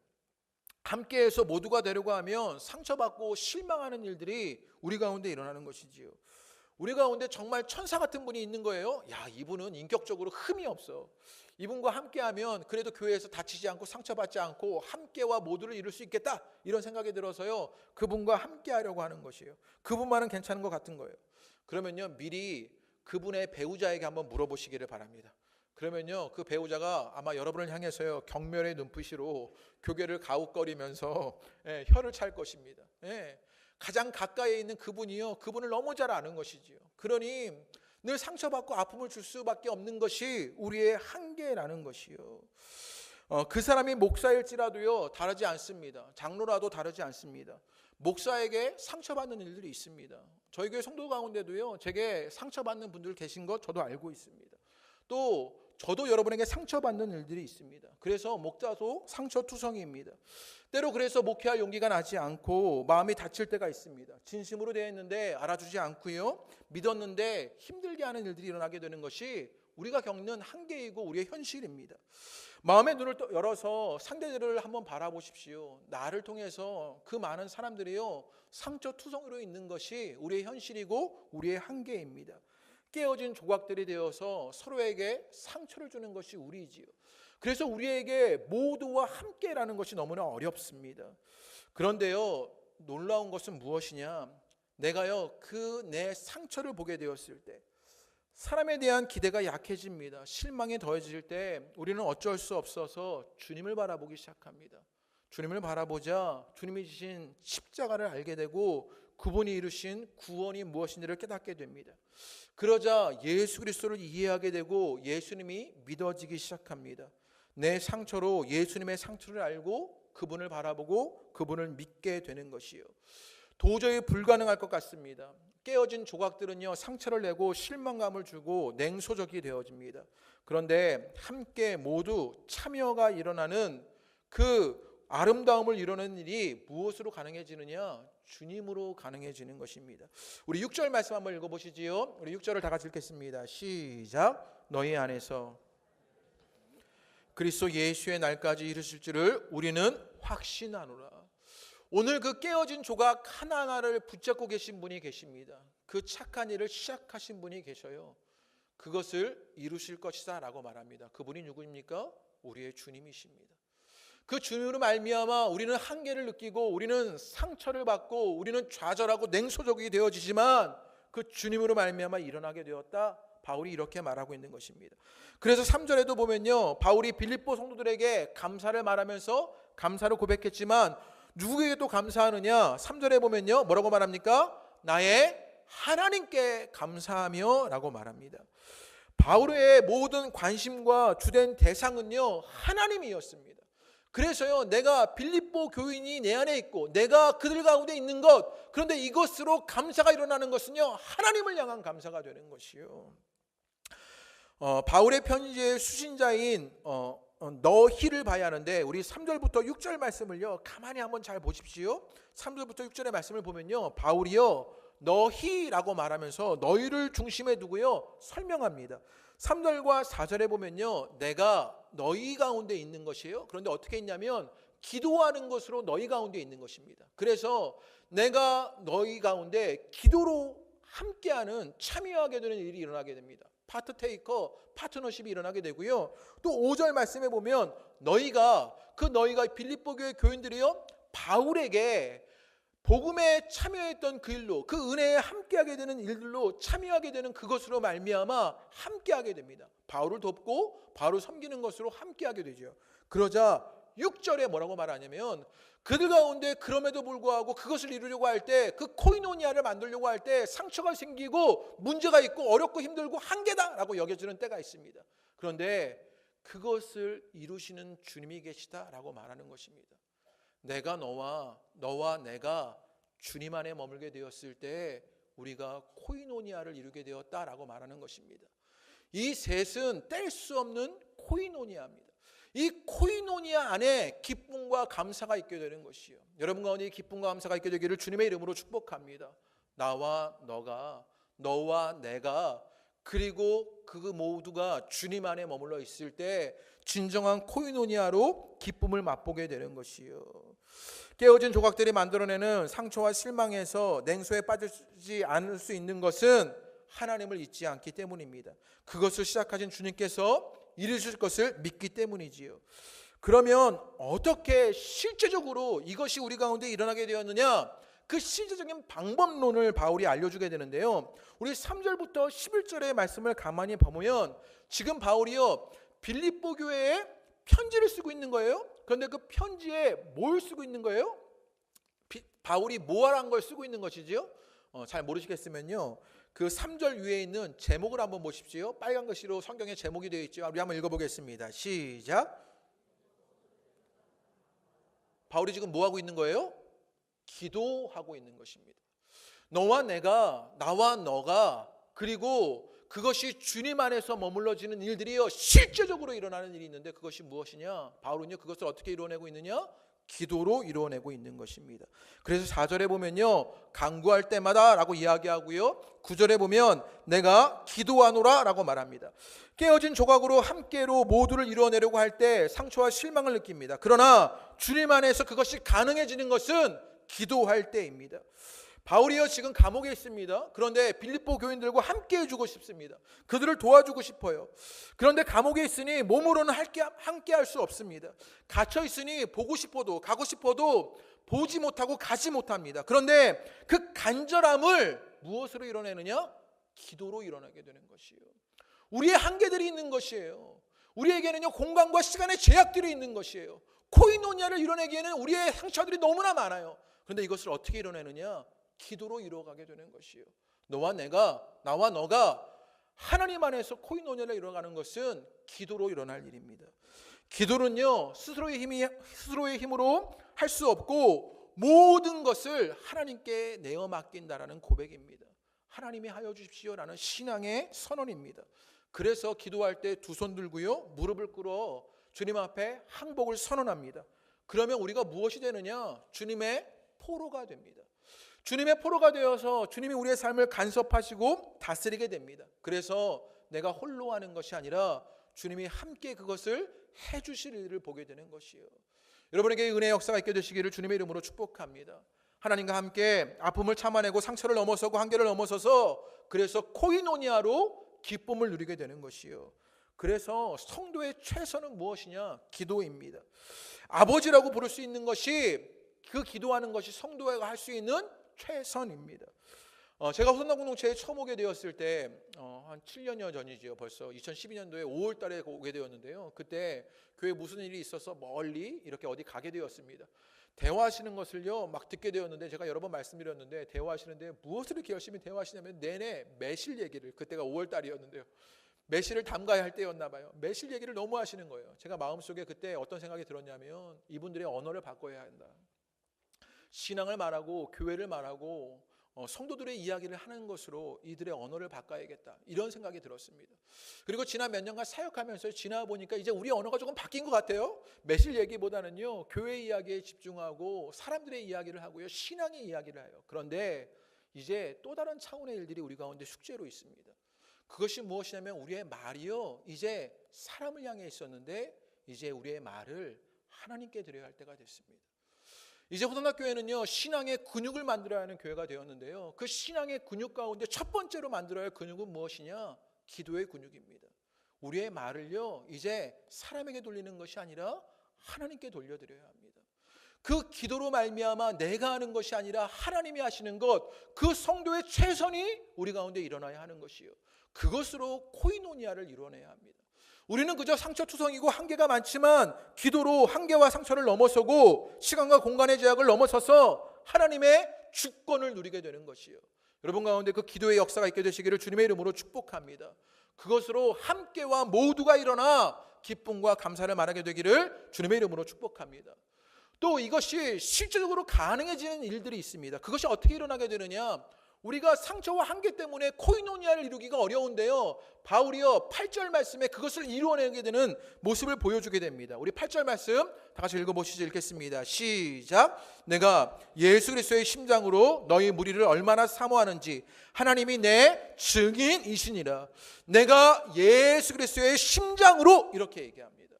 함께해서 모두가 되려고 하면 상처받고 실망하는 일들이 우리 가운데 일어나는 것이지요. 우리 가운데 정말 천사 같은 분이 있는 거예요. 야, 이분은 인격적으로 흠이 없어. 이분과 함께하면 그래도 교회에서 다치지 않고 상처받지 않고 함께와 모두를 이룰 수 있겠다, 이런 생각이 들어서요 그분과 함께하려고 하는 것이에요. 그분만은 괜찮은 것 같은 거예요. 그러면요 미리 그분의 배우자에게 한번 물어보시기를 바랍니다. 그러면요 그 배우자가 아마 여러분을 향해서요 경멸의 눈빛으로 교계를 가웃거리면서 혀를 찰 것입니다. 가장 가까이에 있는 그분이요 그분을 너무 잘 아는 것이지요. 그러니 늘 상처받고 아픔을 줄 수밖에 없는 것이 우리의 한계라는 것이요. 그 사람이 목사일지라도요 다르지 않습니다. 장로라도 다르지 않습니다. 목사에게 상처받는 일들이 있습니다. 저희 교회 성도 가운데도요 제게 상처받는 분들 계신 것 저도 알고 있습니다. 또 저도 여러분에게 상처받는 일들이 있습니다. 그래서 목자도 상처투성이입니다. 때로 그래서 목회할 용기가 나지 않고 마음이 다칠 때가 있습니다. 진심으로 대했는데 알아주지 않고요, 믿었는데 힘들게 하는 일들이 일어나게 되는 것이 우리가 겪는 한계이고 우리의 현실입니다. 마음의 눈을 열어서 상대들을 한번 바라보십시오. 나를 통해서 그 많은 사람들이요 상처투성이로 있는 것이 우리의 현실이고 우리의 한계입니다. 깨어진 조각들이 되어서 서로에게 상처를 주는 것이 우리지요. 그래서 우리에게 모두와 함께라는 것이 너무나 어렵습니다. 그런데요 놀라운 것은 무엇이냐, 내가요 그 내 상처를 보게 되었을 때 사람에 대한 기대가 약해집니다. 실망이 더해질 때 우리는 어쩔 수 없어서 주님을 바라보기 시작합니다. 주님을 바라보자 주님이 지신 십자가를 알게 되고 그분이 이루신 구원이 무엇인지를 깨닫게 됩니다. 그러자 예수 그리스도를 이해하게 되고 예수님이 믿어지기 시작합니다. 내 상처로 예수님의 상처를 알고 그분을 바라보고 그분을 믿게 되는 것이요. 도저히 불가능할 것 같습니다. 깨어진 조각들은요 상처를 내고 실망감을 주고 냉소적이 되어집니다. 그런데 함께 모두 참여가 일어나는 그 아름다움을 이루는 일이 무엇으로 가능해지느냐? 주님으로 가능해지는 것입니다. 우리 6절 말씀 한번 읽어보시지요. 우리 6절을 다 같이 읽겠습니다. 시작. 너희 안에서 그리스도 예수의 날까지 이르실 줄을 우리는 확신하노라. 오늘 그 깨어진 조각 하나하나를 붙잡고 계신 분이 계십니다. 그 착한 일을 시작하신 분이 계셔요. 그것을 이루실 것이다 라고 말합니다. 그분이 누구입니까? 우리의 주님이십니다. 그 주님으로 말미암아 우리는 한계를 느끼고 우리는 상처를 받고 우리는 좌절하고 냉소적이 되어지지만 그 주님으로 말미암아 일어나게 되었다. 바울이 이렇게 말하고 있는 것입니다. 그래서 3절에도 보면요 바울이 빌립보 성도들에게 감사를 말하면서 감사를 고백했지만 누구에게 또 감사하느냐? 3절에 보면요 뭐라고 말합니까? 나의 하나님께 감사하며 라고 말합니다. 바울의 모든 관심과 주된 대상은요 하나님이었습니다. 그래서요 내가 빌립보 교인이 내 안에 있고 내가 그들 가운데 있는 것, 그런데 이것으로 감사가 일어나는 것은요 하나님을 향한 감사가 되는 것이요. 바울의 편지의 수신자인 너희를 봐야 하는데 우리 3절부터 6절 말씀을요 가만히 한번 잘 보십시오. 3절부터 6절의 말씀을 보면요 바울이요 너희라고 말하면서 너희를 중심에 두고요 설명합니다. 3절과 4절에 보면요 내가 너희 가운데 있는 것이에요. 그런데 어떻게 있냐면 기도하는 것으로 너희 가운데 있는 것입니다. 그래서 내가 너희 가운데 기도로 함께하는 참여하게 되는 일이 일어나게 됩니다. 파트테이커, 파트너십이 일어나게 되고요. 또 5절 말씀에 보면 너희가 빌립보 교회 교인들이요 바울에게 복음에 참여했던 그 일로, 그 은혜에 함께하게 되는 일들로 참여하게 되는 그것으로 말미암아 함께하게 됩니다. 바울을 돕고 바울을 섬기는 것으로 함께하게 되죠. 그러자 6절에 뭐라고 말하냐면 그들 가운데 그럼에도 불구하고 그것을 이루려고 할 때, 그 코이노니아를 만들려고 할 때 상처가 생기고 문제가 있고 어렵고 힘들고 한계다라고 여겨지는 때가 있습니다. 그런데 그것을 이루시는 주님이 계시다라고 말하는 것입니다. 너와 내가 주님 안에 머물게 되었을 때 우리가 코이노니아를 이루게 되었다라고 말하는 것입니다. 이 셋은 뗄 수 없는 코이노니아입니다. 이 코이노니아 안에 기쁨과 감사가 있게 되는 것이요. 여러분 가운데 기쁨과 감사가 있게 되기를 주님의 이름으로 축복합니다. 나와 너와 내가 그리고 그 모두가 주님 안에 머물러 있을 때 진정한 코이노니아로 기쁨을 맛보게 되는 것이요. 깨어진 조각들이 만들어내는 상처와 실망에서 냉소에 빠지지 않을 수 있는 것은 하나님을 잊지 않기 때문입니다. 그것을 시작하신 주님께서 이루실 것을 믿기 때문이지요. 그러면 어떻게 실제적으로 이것이 우리 가운데 일어나게 되었느냐? 그 실제적인 방법론을 바울이 알려주게 되는데요. 우리 3절부터 11절의 말씀을 가만히 보면 지금 바울이요 빌립보 교회에 편지를 쓰고 있는 거예요. 그런데 그 편지에 뭘 쓰고 있는 거예요? 바울이 뭐하란 걸 쓰고 있는 것이지요? 잘 모르시겠으면요 그 3절 위에 있는 제목을 한번 보십시오. 빨간 글씨로 성경에 제목이 되어 있죠. 우리 한번 읽어보겠습니다. 시작. 바울이 지금 뭐하고 있는 거예요? 기도하고 있는 것입니다. 나와 너가 그리고 그것이 주님 안에서 머물러지는 일들이요 실제적으로 일어나는 일이 있는데 그것이 무엇이냐? 바울은요 그것을 어떻게 이루어내고 있느냐? 기도로 이루어내고 있는 것입니다. 그래서 4절에 보면요 간구할 때마다 라고 이야기하고요 9절에 보면 내가 기도하노라 라고 말합니다. 깨어진 조각으로 함께로 모두를 이루어내려고 할 때 상처와 실망을 느낍니다. 그러나 주님 안에서 그것이 가능해지는 것은 기도할 때입니다. 바울이요 지금 감옥에 있습니다. 그런데 빌립보 교인들과 함께 해주고 싶습니다. 그들을 도와주고 싶어요. 그런데 감옥에 있으니 몸으로는 함께 할 수 없습니다. 갇혀 있으니 보고 싶어도 가고 싶어도 보지 못하고 가지 못합니다. 그런데 그 간절함을 무엇으로 이뤄내느냐? 기도로 이뤄내게 되는 것이에요. 우리의 한계들이 있는 것이에요. 우리에게는요 공간과 시간의 제약들이 있는 것이에요. 코이노니아를 이뤄내기에는 우리의 상처들이 너무나 많아요. 그런데 이것을 어떻게 이뤄내느냐? 기도로 이루어가게 되는 것이에요. 나와 너가 하나님 안에서 코이노니아를 이루어가는 것은 기도로 일어날 일입니다. 기도는요 스스로의 힘으로 할 수 없고 모든 것을 하나님께 내어 맡긴다라는 고백입니다. 하나님이 하여 주십시오라는 신앙의 선언입니다. 그래서 기도할 때 두 손 들고요 무릎을 꿇어 주님 앞에 항복을 선언합니다. 그러면 우리가 무엇이 되느냐? 주님의 포로가 됩니다. 주님의 포로가 되어서 주님이 우리의 삶을 간섭하시고 다스리게 됩니다. 그래서 내가 홀로 하는 것이 아니라 주님이 함께 그것을 해주실 일을 보게 되는 것이에요. 여러분에게 은혜의 역사가 있게 되시기를 주님의 이름으로 축복합니다. 하나님과 함께 아픔을 참아내고 상처를 넘어서고 한계를 넘어서서 그래서 코이노니아로 기쁨을 누리게 되는 것이요. 그래서 성도의 최선은 무엇이냐? 기도입니다. 아버지라고 부를 수 있는 것이 그 기도하는 것이 성도가 할 수 있는 최선입니다. 제가 호선당 공동체에 처음 오게 되었을 때 한 7년여 전이지요. 벌써 2012년도에 5월 달에 오게 되었는데요. 그때 교회에 무슨 일이 있어서 멀리 이렇게 어디 가게 되었습니다. 대화하시는 것을요 막 듣게 되었는데 제가 여러 번 말씀드렸는데 대화하시는데 무엇을 이렇게 열심히 대화하시냐면 내내 매실 얘기를, 그때가 5월 달이었는데요. 매실을 담가야 할 때였나 봐요. 매실 얘기를 너무 하시는 거예요. 제가 마음속에 그때 어떤 생각이 들었냐면 이분들의 언어를 바꿔야 한다. 신앙을 말하고 교회를 말하고 성도들의 이야기를 하는 것으로 이들의 언어를 바꿔야겠다. 이런 생각이 들었습니다. 그리고 지난 몇 년간 사역하면서 지나 보니까 이제 우리 언어가 조금 바뀐 것 같아요. 매실 얘기보다는요 교회 이야기에 집중하고 사람들의 이야기를 하고요 신앙의 이야기를 해요. 그런데 이제 또 다른 차원의 일들이 우리 가운데 숙제로 있습니다. 그것이 무엇이냐면 우리의 말이요 이제 사람을 향해 있었는데 이제 우리의 말을 하나님께 드려야 할 때가 됐습니다. 이제 호동학교회는요, 신앙의 근육을 만들어야 하는 교회가 되었는데요, 그 신앙의 근육 가운데 첫 번째로 만들어야 할 근육은 무엇이냐? 기도의 근육입니다. 우리의 말을요, 이제 사람에게 돌리는 것이 아니라 하나님께 돌려드려야 합니다. 그 기도로 말미암아 내가 하는 것이 아니라 하나님이 하시는 것, 그 성도의 최선이 우리 가운데 일어나야 하는 것이요, 그것으로 코이노니아를 이루어내야 합니다. 우리는 그저 상처투성이고 한계가 많지만 기도로 한계와 상처를 넘어서고 시간과 공간의 제약을 넘어서서 하나님의 주권을 누리게 되는 것이요, 여러분 가운데 그 기도의 역사가 있게 되시기를 주님의 이름으로 축복합니다. 그것으로 함께와 모두가 일어나 기쁨과 감사를 말하게 되기를 주님의 이름으로 축복합니다. 또 이것이 실질적으로 가능해지는 일들이 있습니다. 그것이 어떻게 일어나게 되느냐? 우리가 상처와 한계 때문에 코이노니아를 이루기가 어려운데요, 바울이요 8절 말씀에 그것을 이루어내게 되는 모습을 보여주게 됩니다. 우리 8절 말씀 다 같이 읽어보시죠. 읽겠습니다. 시작. 내가 예수 그리스도의 심장으로 너희 무리를 얼마나 사모하는지 하나님이 내 증인이시니라. 내가 예수 그리스도의 심장으로, 이렇게 얘기합니다.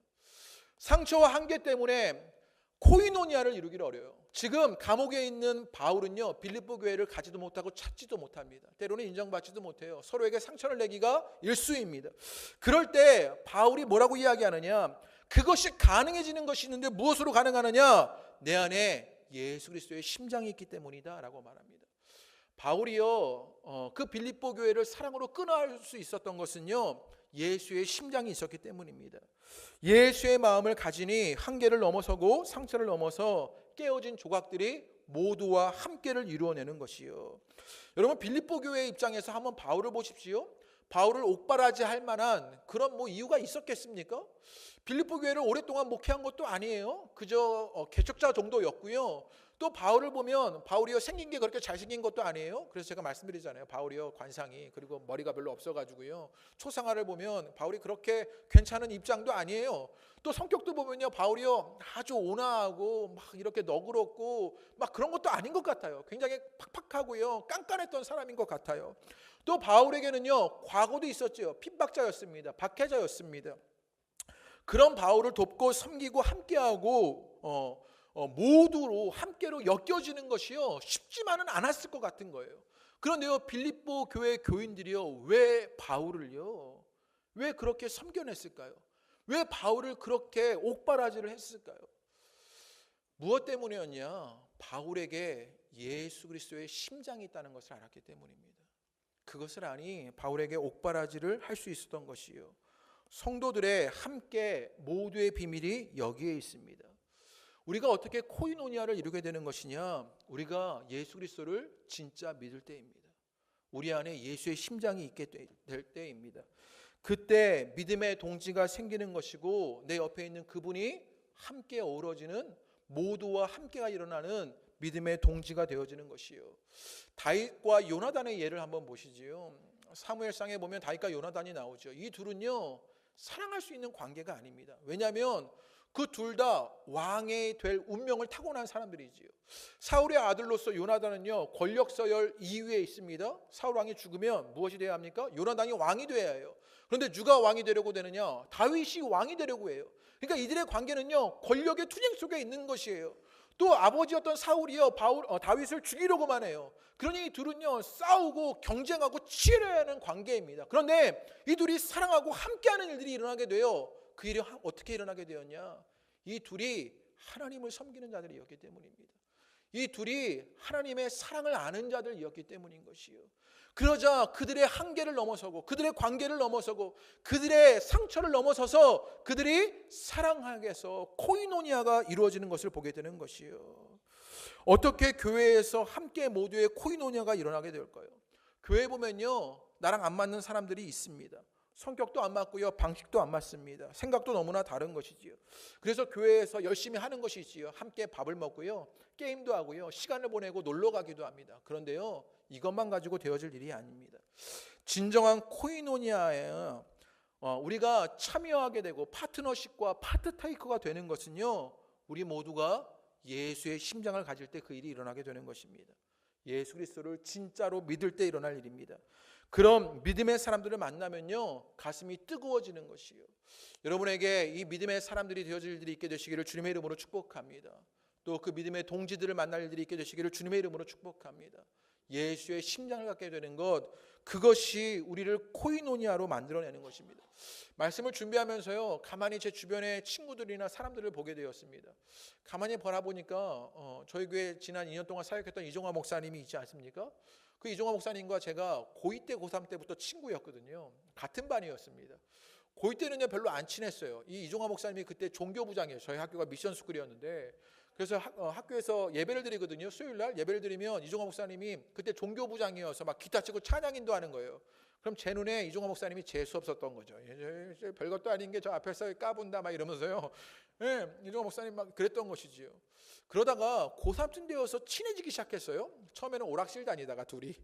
상처와 한계 때문에 코이노니아를 이루기를 어려워요. 지금 감옥에 있는 바울은요, 빌립보 교회를 가지도 못하고 찾지도 못합니다. 때로는 인정받지도 못해요. 서로에게 상처를 내기가 일쑤입니다. 그럴 때 바울이 뭐라고 이야기하느냐? 그것이 가능해지는 것이 있는데 무엇으로 가능하느냐? 내 안에 예수 그리스도의 심장이 있기 때문이다 라고 말합니다. 바울이요, 그 빌립보 교회를 사랑으로 끊어할 수 있었던 것은요, 예수의 심장이 있었기 때문입니다. 예수의 마음을 가지니 한계를 넘어서고 상처를 넘어서 깨어진 조각들이 모두와 함께를 이루어내는 것이요. 여러분, 빌립보 교회의 입장에서 한번 바울을 보십시오. 바울을 옥바라지할 만한 그런 이유가 있었겠습니까? 빌립보 교회를 오랫동안 목회한 것도 아니에요. 그저 개척자 정도였고요. 또 바울을 보면 바울이요 생긴 게 그렇게 잘생긴 것도 아니에요. 그래서 제가 말씀드리잖아요. 바울이요 관상이, 그리고 머리가 별로 없어가지고요, 초상화를 보면 바울이 그렇게 괜찮은 입장도 아니에요. 또 성격도 보면요, 바울이요 아주 온화하고 막 이렇게 너그럽고 막 그런 것도 아닌 것 같아요. 굉장히 팍팍하고요 깐깐했던 사람인 것 같아요. 또 바울에게는요 과거도 있었죠. 핍박자였습니다. 박해자였습니다. 그런 바울을 돕고 섬기고 함께하고 모두로 함께로 엮여지는 것이요 쉽지만은 않았을 것 같은 거예요. 그런데요, 빌립보 교회 교인들이요 왜 바울을요 왜 그렇게 섬겨냈을까요? 왜 바울을 그렇게 옥바라지를 했을까요? 무엇 때문이었냐? 바울에게 예수 그리스도의 심장이 있다는 것을 알았기 때문입니다. 그것을 아니 바울에게 옥바라지를 할 수 있었던 것이요, 성도들의 함께 모두의 비밀이 여기에 있습니다. 우리가 어떻게 코이노니아를 이루게 되는 것이냐? 우리가 예수 그리스도를 진짜 믿을 때입니다. 우리 안에 예수의 심장이 있게 될 때입니다. 그때 믿음의 동지가 생기는 것이고 내 옆에 있는 그분이 함께 어우러지는, 모두와 함께가 일어나는 믿음의 동지가 되어지는 것이요. 다윗과 요나단의 예를 한번 보시지요. 사무엘상에 보면 다윗과 요나단이 나오죠. 이 둘은요 사랑할 수 있는 관계가 아닙니다. 왜냐하면 그 둘 다 왕이 될 운명을 타고난 사람들이지요. 사울의 아들로서 요나단은요 권력 서열 2위에 있습니다. 사울 왕이 죽으면 무엇이 되어야 합니까? 요나단이 왕이 되어야 해요. 그런데 누가 왕이 되려고 되느냐? 다윗이 왕이 되려고 해요. 그러니까 이들의 관계는요 권력의 투쟁 속에 있는 것이에요. 또 아버지였던 사울이요 다윗을 죽이려고만 해요. 그러니 이 둘은요 싸우고 경쟁하고 치열해야 하는 관계입니다. 그런데 이 둘이 사랑하고 함께하는 일들이 일어나게 돼요. 그 일이 어떻게 일어나게 되었냐? 이 둘이 하나님을 섬기는 자들이었기 때문입니다. 이 둘이 하나님의 사랑을 아는 자들이었기 때문인 것이요. 그러자 그들의 한계를 넘어서고 그들의 관계를 넘어서고 그들의 상처를 넘어서서 그들이 사랑하게 해서 코이노니아가 이루어지는 것을 보게 되는 것이요. 어떻게 교회에서 함께 모두의 코이노니아가 일어나게 될까요? 교회에 보면요 나랑 안 맞는 사람들이 있습니다. 성격도 안 맞고요 방식도 안 맞습니다. 생각도 너무나 다른 것이지요. 그래서 교회에서 열심히 하는 것이지요. 함께 밥을 먹고요 게임도 하고요 시간을 보내고 놀러 가기도 합니다. 그런데요 이것만 가지고 되어질 일이 아닙니다. 진정한 코이노니아에 우리가 참여하게 되고 파트너십과 파트테이커가 되는 것은요 우리 모두가 예수의 심장을 가질 때 그 일이 일어나게 되는 것입니다. 예수 그리스도를 진짜로 믿을 때 일어날 일입니다. 그런 믿음의 사람들을 만나면요 가슴이 뜨거워지는 것이요. 여러분에게 이 믿음의 사람들이 되어질 일이 있게 되시기를 주님의 이름으로 축복합니다. 또 그 믿음의 동지들을 만날 일들이 있게 되시기를 주님의 이름으로 축복합니다. 예수의 심장을 갖게 되는 것, 그것이 우리를 코이노니아로 만들어내는 것입니다. 말씀을 준비하면서요, 가만히 제 주변의 친구들이나 사람들을 보게 되었습니다. 가만히 바라보니까 저희 교회 지난 2년 동안 사역했던 이종화 목사님이 있지 않습니까? 그 이종화 목사님과 제가 고2 때 고3 때부터 친구였거든요. 같은 반이었습니다. 고2 때는요 별로 안 친했어요. 이 이종화 목사님이 그때 종교부장이에요. 저희 학교가 미션 스쿨이었는데, 그래서 학교에서 예배를 드리거든요. 수요일 날 예배를 드리면 이종화 목사님이 그때 종교부장이어서 막 기타 치고 찬양 인도하는 거예요. 그럼 제 눈에 이종화 목사님이 재수 없었던 거죠. 별것도 아닌 게 저 앞에서 까분다 막 이러면서요. 이종화 목사님 막 그랬던 것이지요. 그러다가 고3쯤 되어서 친해지기 시작했어요. 처음에는 오락실 다니다가 둘이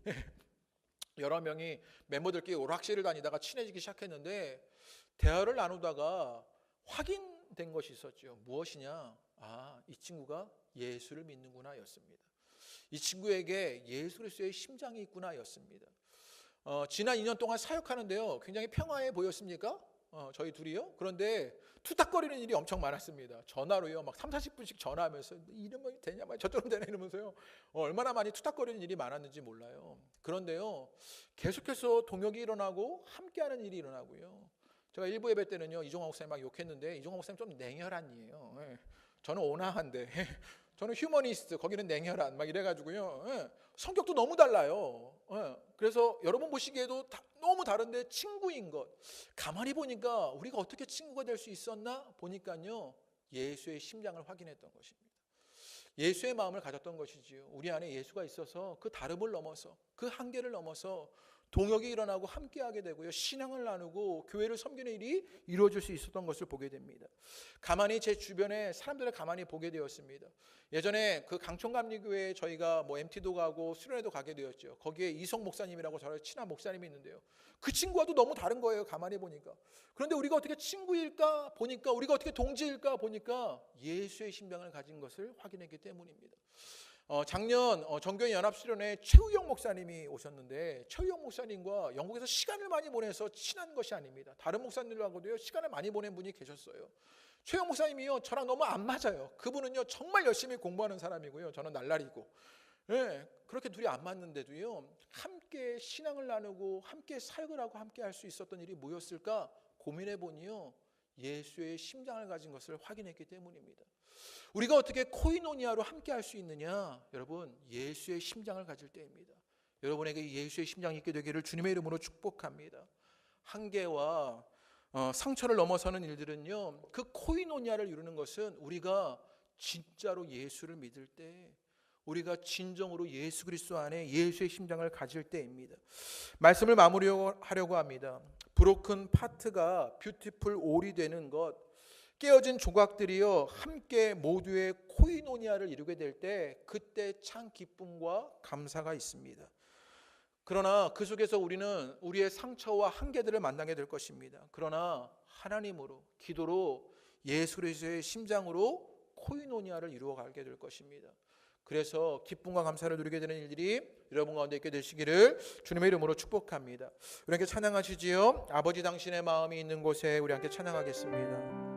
여러 명이 멤버들끼리 오락실을 다니다가 친해지기 시작했는데, 대화를 나누다가 확인된 것이 있었죠. 무엇이냐? 이 친구가 예수를 믿는구나 였습니다. 이 친구에게 예수 그리스도의 심장이 있구나 였습니다. 지난 2년 동안 사역하는데요, 굉장히 평화해 보였습니까? 저희 둘이요. 그런데 투닥거리는 일이 엄청 많았습니다. 전화로요, 막 30-40분씩 전화하면서 이러면 되냐, 저쪽은 되냐 이러면서요, 얼마나 많이 투닥거리는 일이 많았는지 몰라요. 그런데요, 계속해서 동역이 일어나고 함께하는 일이 일어나고요. 제가 일부 예배 때는요, 이종화 목사님 막 욕했는데, 이종화 목사님 좀 냉혈한 이에요. 저는 온화한데 저는 휴머니스트, 거기는 냉혈한 막 이래가지고요. 성격도 너무 달라요. 그래서 여러분 보시기에도 너무 다른데 친구인 것. 가만히 보니까 우리가 어떻게 친구가 될 수 있었나 보니까요, 예수의 심장을 확인했던 것입니다. 예수의 마음을 가졌던 것이지요. 우리 안에 예수가 있어서 그 다름을 넘어서, 그 한계를 넘어서 동역이 일어나고 함께하게 되고요, 신앙을 나누고 교회를 섬기는 일이 이루어질 수 있었던 것을 보게 됩니다. 가만히 제 주변에 사람들을 가만히 보게 되었습니다. 예전에 그 강촌감리교회에 저희가 MT도 가고 수련회도 가게 되었죠. 거기에 이성 목사님이라고 저랑 친한 목사님이 있는데요, 그 친구와도 너무 다른 거예요. 가만히 보니까. 그런데 우리가 어떻게 친구일까 보니까, 우리가 어떻게 동지일까 보니까 예수의 심장을 가진 것을 확인했기 때문입니다. 작년 정교회 연합수련회 최우영 목사님이 오셨는데, 최우영 목사님과 영국에서 시간을 많이 보내서 친한 것이 아닙니다. 다른 목사님들하고도요 시간을 많이 보낸 분이 계셨어요. 최우영 목사님이요 저랑 너무 안 맞아요. 그분은요 정말 열심히 공부하는 사람이고요, 저는 날라리고. 그렇게 둘이 안 맞는데도요, 함께 신앙을 나누고 함께 사역을 하고 함께 할 수 있었던 일이 뭐였을까 고민해 보니요, 예수의 심장을 가진 것을 확인했기 때문입니다. 우리가 어떻게 코이노니아로 함께 할 수 있느냐? 여러분, 예수의 심장을 가질 때입니다. 여러분에게 예수의 심장이 있게 되기를 주님의 이름으로 축복합니다. 한계와 상처를 넘어서는 일들은요, 그 코이노니아를 이루는 것은 우리가 진짜로 예수를 믿을 때, 우리가 진정으로 예수 그리스도 안에 예수의 심장을 가질 때입니다. 말씀을 마무리하려고 합니다. 브로큰 파트가 뷰티풀 올이 되는 것, 깨어진 조각들이요 함께 모두의 코이노니아를 이루게 될 때, 그때 참 기쁨과 감사가 있습니다. 그러나 그 속에서 우리는 우리의 상처와 한계들을 만나게 될 것입니다. 그러나 하나님으로, 기도로, 예수 그리스도의 심장으로 코이노니아를 이루어가게 될 것입니다. 그래서 기쁨과 감사를 누리게 되는 일들이 여러분 가운데 있게 되시기를 주님의 이름으로 축복합니다. 우리 함께 찬양하시지요. 아버지 당신의 마음이 있는 곳에 우리 함께 찬양하겠습니다.